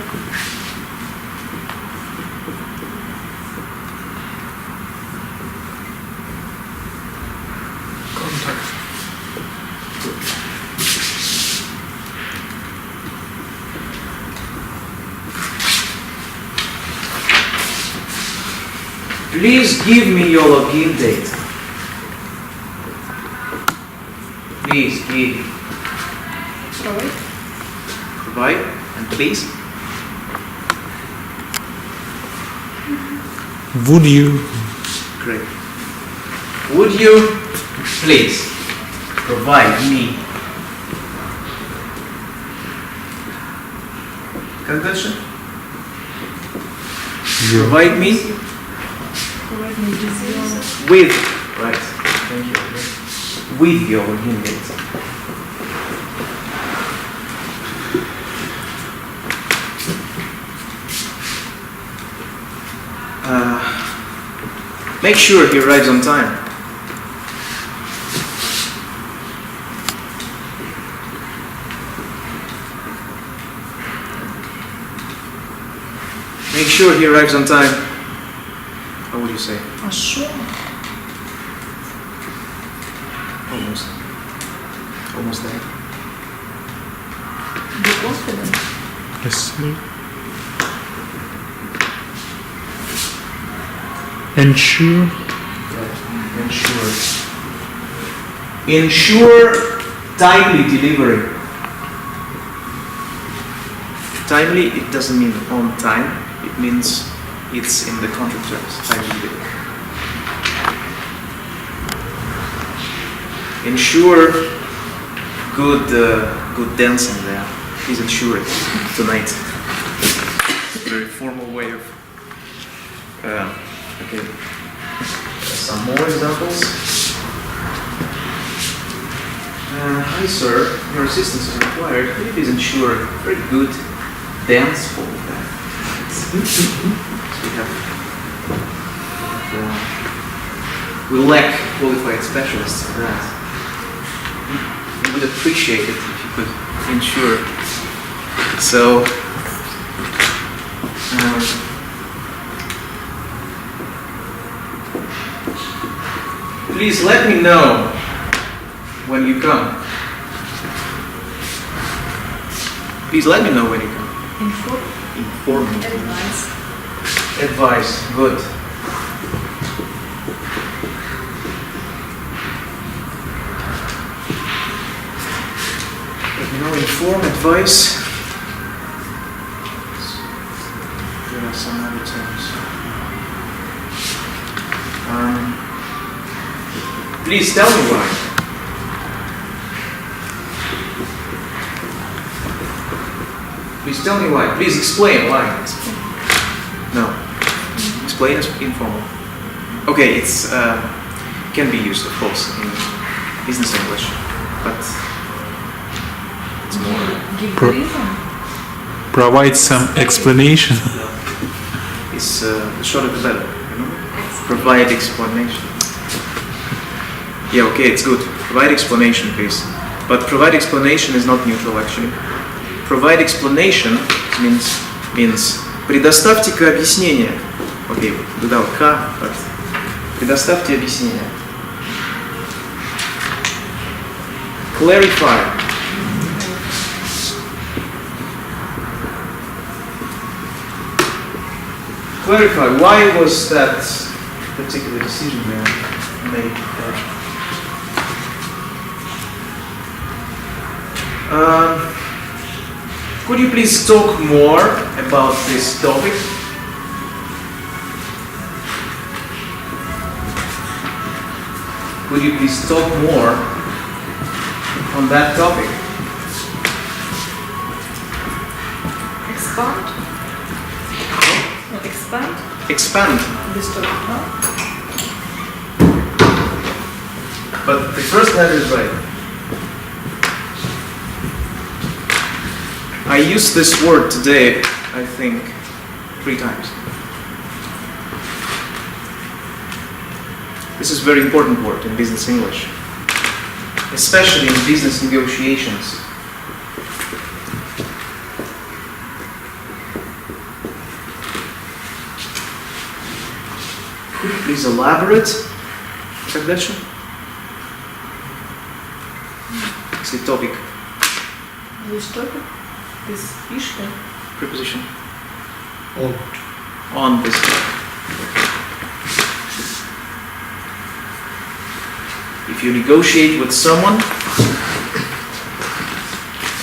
Contact. Please give me your login date. Please give. Provide. Provide and please. Would you Great. Would you please provide me? Как дальше? your Provide me Provide me with your with. Right. Thank you. With your login date. Make sure he arrives on time. Make sure he arrives on time. How would you say? Assure. Almost. Almost there. Be confident. asleep? Ensure Ensure. Ensure timely delivery. Timely, it doesn't mean on time. It means it's in the contract terms. Timely delivery. Ensure good dancing there. Please ensure it tonight. Very formal way of. Okay. Some more examples. Hi sir, your assistance is required. Could you please ensure a very good dance hall there? So we lack qualified specialists for that. We would appreciate it if you could ensure. So, please let me know when you come. Please let me know when you come. Inform me. Advice. Advice. Good. Let me know. Inform. Advice. There are some other terms. Please tell me why. Please tell me why. Please explain why. No. Explain is informal. Okay, it's can be used, of course, in business English, but it's more. Give Pro- the reason. provide some explanation. It's the shorter the better. You know? Provide explanation. Yeah, okay, it's good. Provide explanation, please. But provide explanation is not neutral, actually. Provide explanation means предоставьте-ка объяснение. Okay, without ka, but предоставьте объяснение. Clarify. clarify, why was that particular decision made there? Could you please talk more about this topic? Could you please talk more on that topic? Expand? No, expand Expand. this topic, no? But the first letter is right. I used this word today, I think, 3 times. This is a very important word in business English, especially in business negotiations. Could you please elaborate, Kardashian? It's the topic, This topic? This issue? preposition, On. on this topic. If you negotiate with someone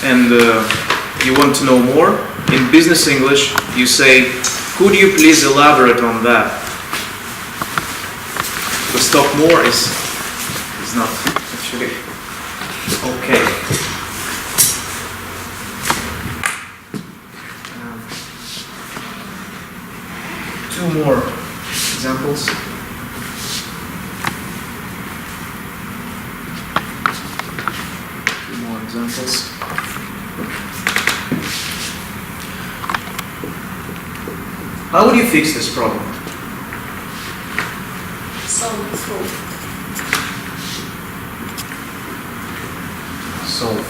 and you want to know more, in business English you say, could you please elaborate on that? Because talk more is not actually okay. Two more examples. Examples. How would you fix this problem? Solve. Solve.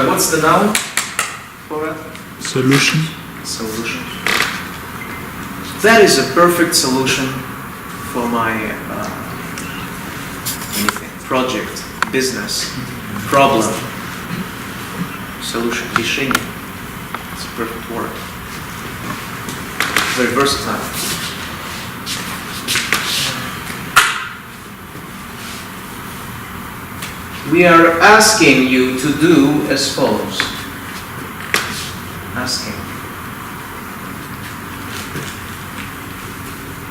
What's the noun for it? Solution. Solution. That is a perfect solution for my anything, project, business. Problem. Solution. Решение. It's a perfect word. Very versatile. We are asking you to do as follows. Asking.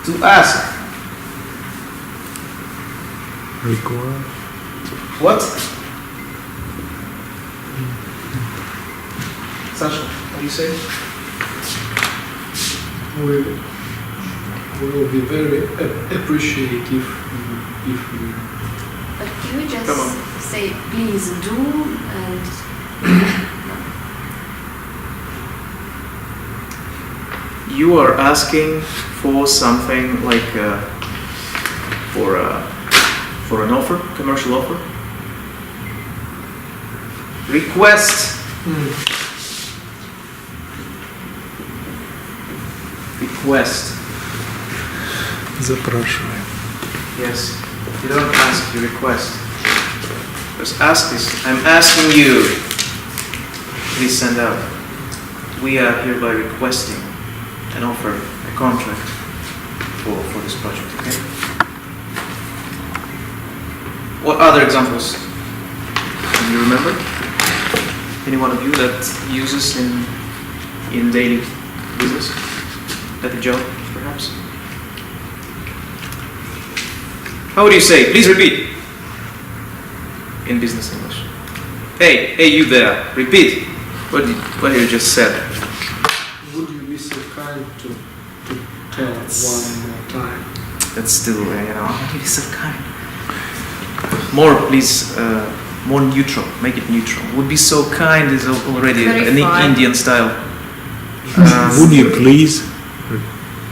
To ask. Require. What? Sasha, what do you say? We will be very appreciative if we. But can you just Come on. say, please do, and You are asking for something like for an offer, commercial offer. Request. Request. Запрашиваем. Yes. You don't ask, you request. Because ask is, I'm asking you, please send out. We are hereby requesting an offer, a contract for this project, okay? What other examples can you remember? Any one of you that uses in daily business? At the job, perhaps? How would you say? Please repeat. In business English. Hey, you there. Repeat. What you just said. Would you be so kind to tell one more time? That's still, maybe so kind. More, please, more neutral. Make it neutral. Would be so kind is already an Clarify. Indian style. Would you please?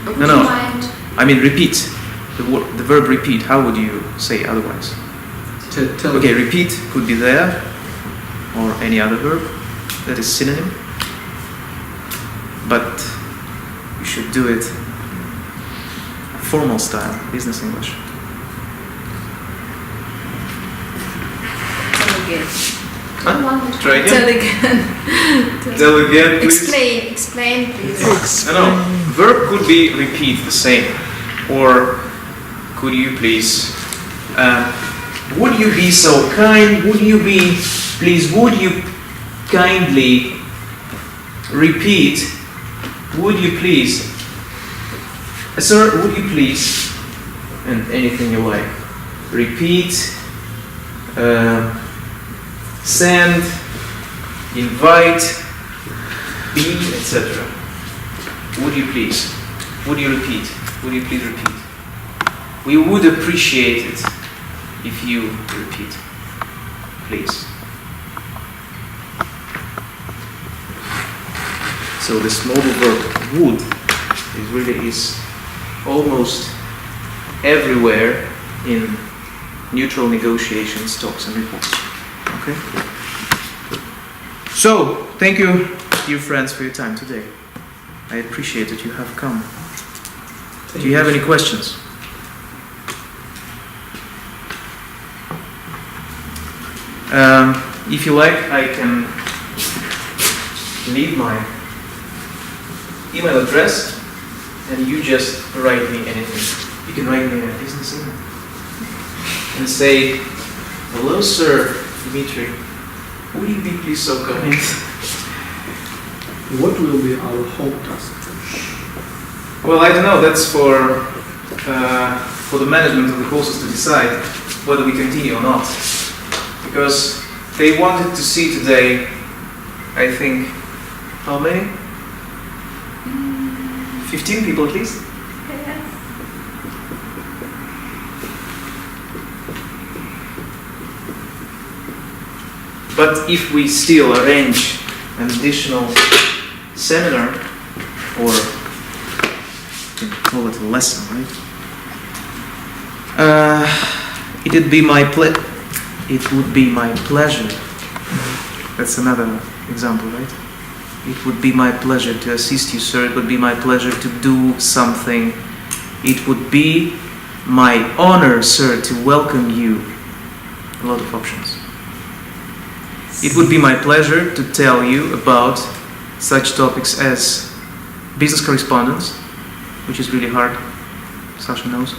would No, you no. mind? I mean, repeat. The verb repeat. How would you say otherwise? Tell Okay, repeat could be there, or any other verb that is synonym. But you should do it formal style, business English. Tell again. Huh? Try Tell again. again. Tell again, please. Explain, please. I know. verb could be repeat, the same. Or could you please, would you be so kind, would you be, please, would you kindly repeat, would you please, sir, would you please, and anything you like, repeat, send, invite, be, etc. Would you please, would you repeat, would you please repeat? We would appreciate it if you repeat, please. So this modal verb would is almost everywhere in neutral negotiations, talks and reports. Okay? So, thank you, dear friends, for your time today. I appreciate that you have come. Do you have any questions? If you like, I can leave my email address and you just write me anything. You can write me a business email and say, hello sir, Dmitry, would you be please so kind? What will be our home task? Well, I don't know, that's for the management of the courses to decide whether we continue or not. Because they wanted to see today, I think, how many? 15 people at least? But if we still arrange an additional seminar, or you can call it a lesson, right? It would be my pleasure. That's another example, right? It would be my pleasure to assist you, sir. It would be my pleasure to do something. It would be my honor, sir, to welcome you. A lot of options. It would be my pleasure to tell you about such topics as business correspondence, which is really hard, Sasha knows.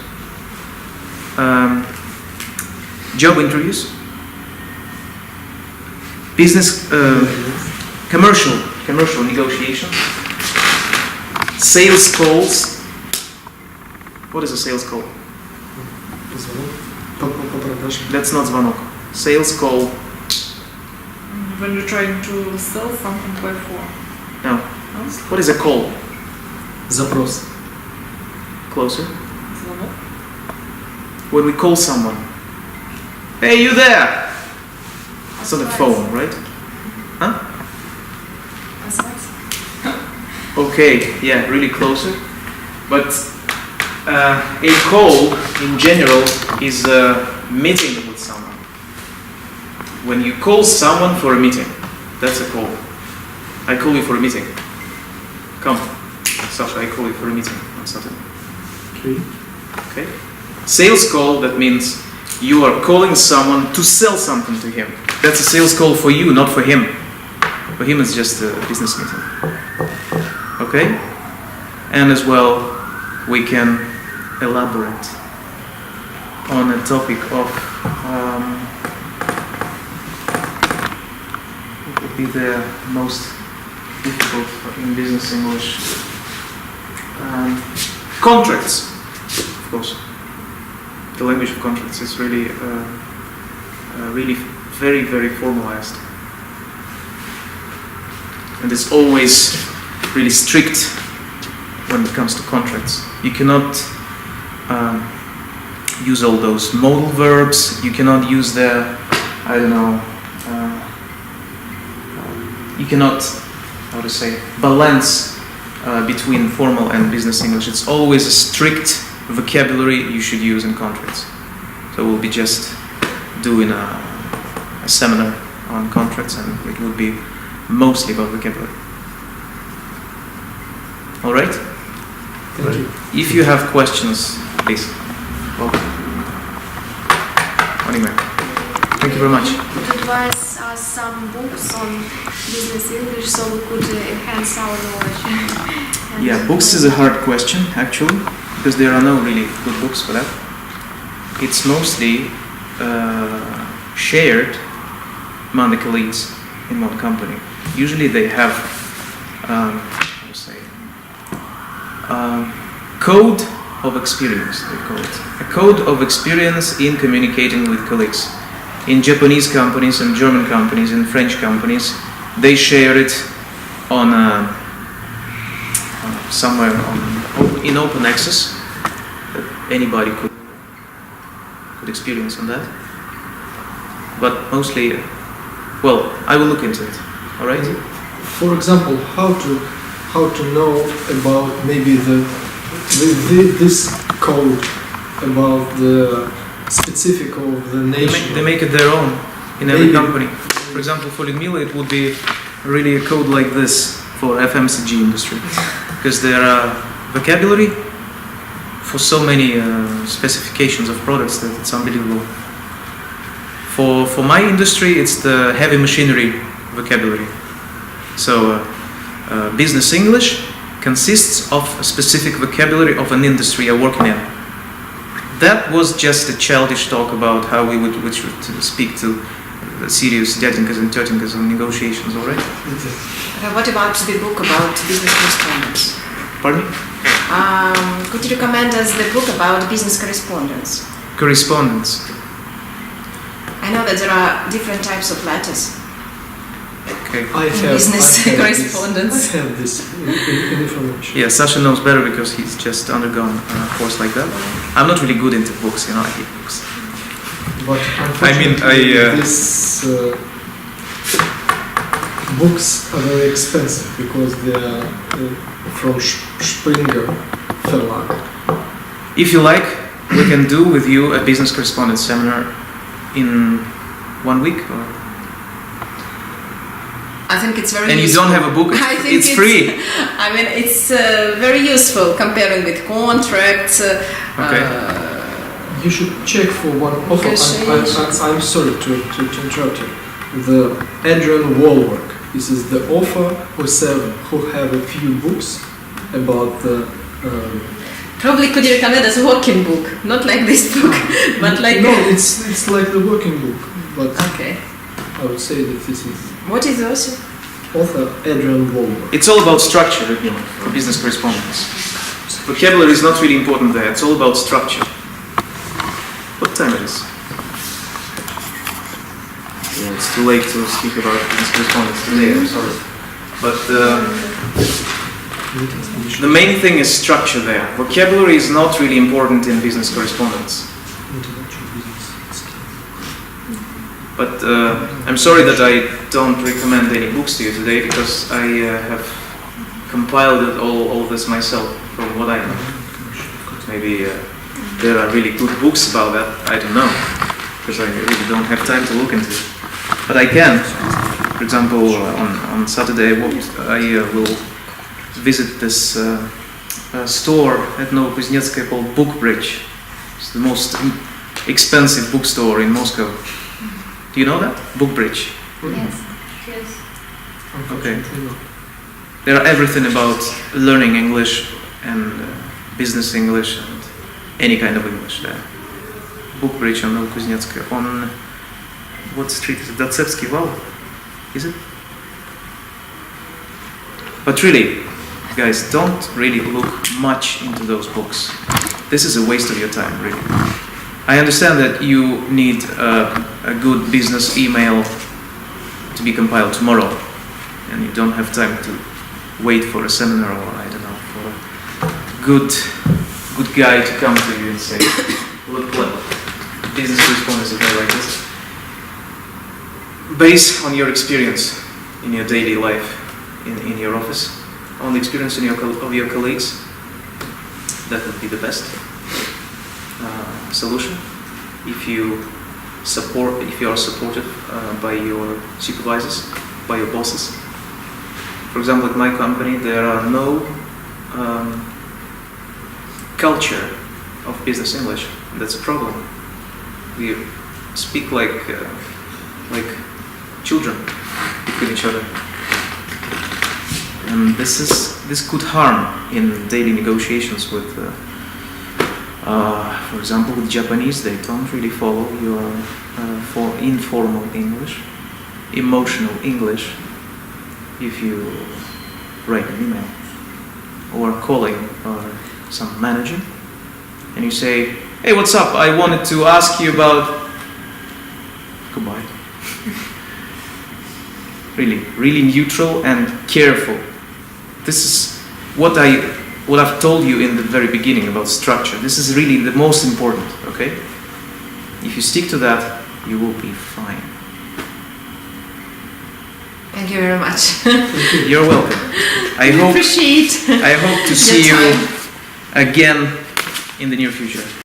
Job interviews, business, commercial negotiations, sales calls. What is a sales call? That's not звонок. Sales call. When you're trying to sell something by phone. No. What is a call? Запрос. Closer. Звонок. When we call someone. Hey, you there? It's on the phone, right? Huh? Okay, yeah, really closer. But a call in general is a meeting with someone. When you call someone for a meeting, that's a call. I call you for a meeting. Come, Sasha, I call you for a meeting on Saturday. Okay. Sales call, that means you are calling someone to sell something to him. That's a sales call for you, not for him. For him, it's just a business meeting. Okay? And as well, we can elaborate on a topic of what would be the most difficult in business English? Contracts, of course. The language of contracts is really, really very, very formalized. And it's always really strict when it comes to contracts. You cannot use all those modal verbs. You cannot use the, I don't know, you cannot, how to say, balance between formal and business English. It's always a strict vocabulary you should use in contracts. So we'll be just doing a seminar on contracts, and it will be mostly about vocabulary. All right? Thank you. If you have questions, please. Welcome. Anyway. Thank you very much. Could advise us some books on business English so we could enhance our knowledge? And Yeah, books is a hard question actually, because there are no really good books for that. It's mostly shared among the colleagues in one company. Usually they have, how to say, code of experience, they call it. A code of experience in communicating with colleagues. In Japanese companies and German companies and French companies, they share it on somewhere in open access that anybody could experience on that. But mostly, well, I will look into it. All right. For example, how to know about maybe this code about the specific of the nation. They make it their own in every Maybe. company. For example, for Ludmila, it would be really a code like this for FMCG industry, because there are vocabulary for so many specifications of products that it's unbelievable. For my industry, it's the heavy machinery vocabulary. So business English consists of a specific vocabulary of an industry you're working in. That was just a childish talk about how we should speak to serious dätinkers and tötinkers on negotiations, alright? What about the book about business correspondence? Pardon me? Could you recommend us the book about business correspondence? Correspondence. I know that there are different types of letters. Okay. I have Business I correspondence. have this in information. Yeah, Sasha knows better because he's just undergone a course like that. I'm not really good into books, I hate books. But I mean, unfortunately, these books are very expensive because they are from Springer Verlag. If you like, we can do with you a business correspondence seminar in 1 week. I think it's very And you useful. don't have a book, I think it's free. I mean, it's very useful comparing with contracts. You should check for one offer. I'm sorry to interrupt you. The Adrian Wallwork. This is the author who have a few books about the. Probably could you recommend us a working book, not like this book, but like. No, it's like the working book, but Okay. I would say that this is What is also? author Adrian Wallwork. It's all about structure, for business correspondence. Vocabulary is not really important there, it's all about structure. What time it is? Yeah, it's too late to speak about business correspondence today, I'm sorry. But the main thing is structure there. Vocabulary is not really important in business correspondence. But I'm sorry that I don't recommend any books to you today because I have compiled all this myself from what I know. Maybe there are really good books about that, I don't know, because I really don't have time to look into it. But I can. For example, on Saturday I will visit this store at Novokuznetskaya called Bookbridge. It's the most expensive bookstore in Moscow. Do you know that? Bookbridge. Yes. Okay. There are everything about learning English and business English and any kind of English there. Bookbridge on Novokuznetskaya. On what street is it? Datsevsky Val? Is it? But really, guys, don't really look much into those books. This is a waste of your time, really. I understand that you need a good business email to be compiled tomorrow, and you don't have time to wait for a seminar or I don't know for a good guy to come to you and say, look, business correspondence is like this. Based on your experience in your daily life, in your office, on the experience of your colleagues, that would be the best solution. If you are supported by your supervisors, by your bosses. For example, at my company, there are no culture of business English. That's a problem. We speak like like children between each other. And this could harm in daily negotiations with, for example, with Japanese. They don't really follow your for informal English, emotional English. If you write an email or calling some manager and you say, "Hey, what's up? I wanted to ask you about..." Goodbye. Really neutral and careful. This is what I've told you in the very beginning about structure. This is really the most important, okay? If you stick to that, you will be fine. Thank you very much. You're welcome. I hope Appreciate. to see your you time. again in the near future.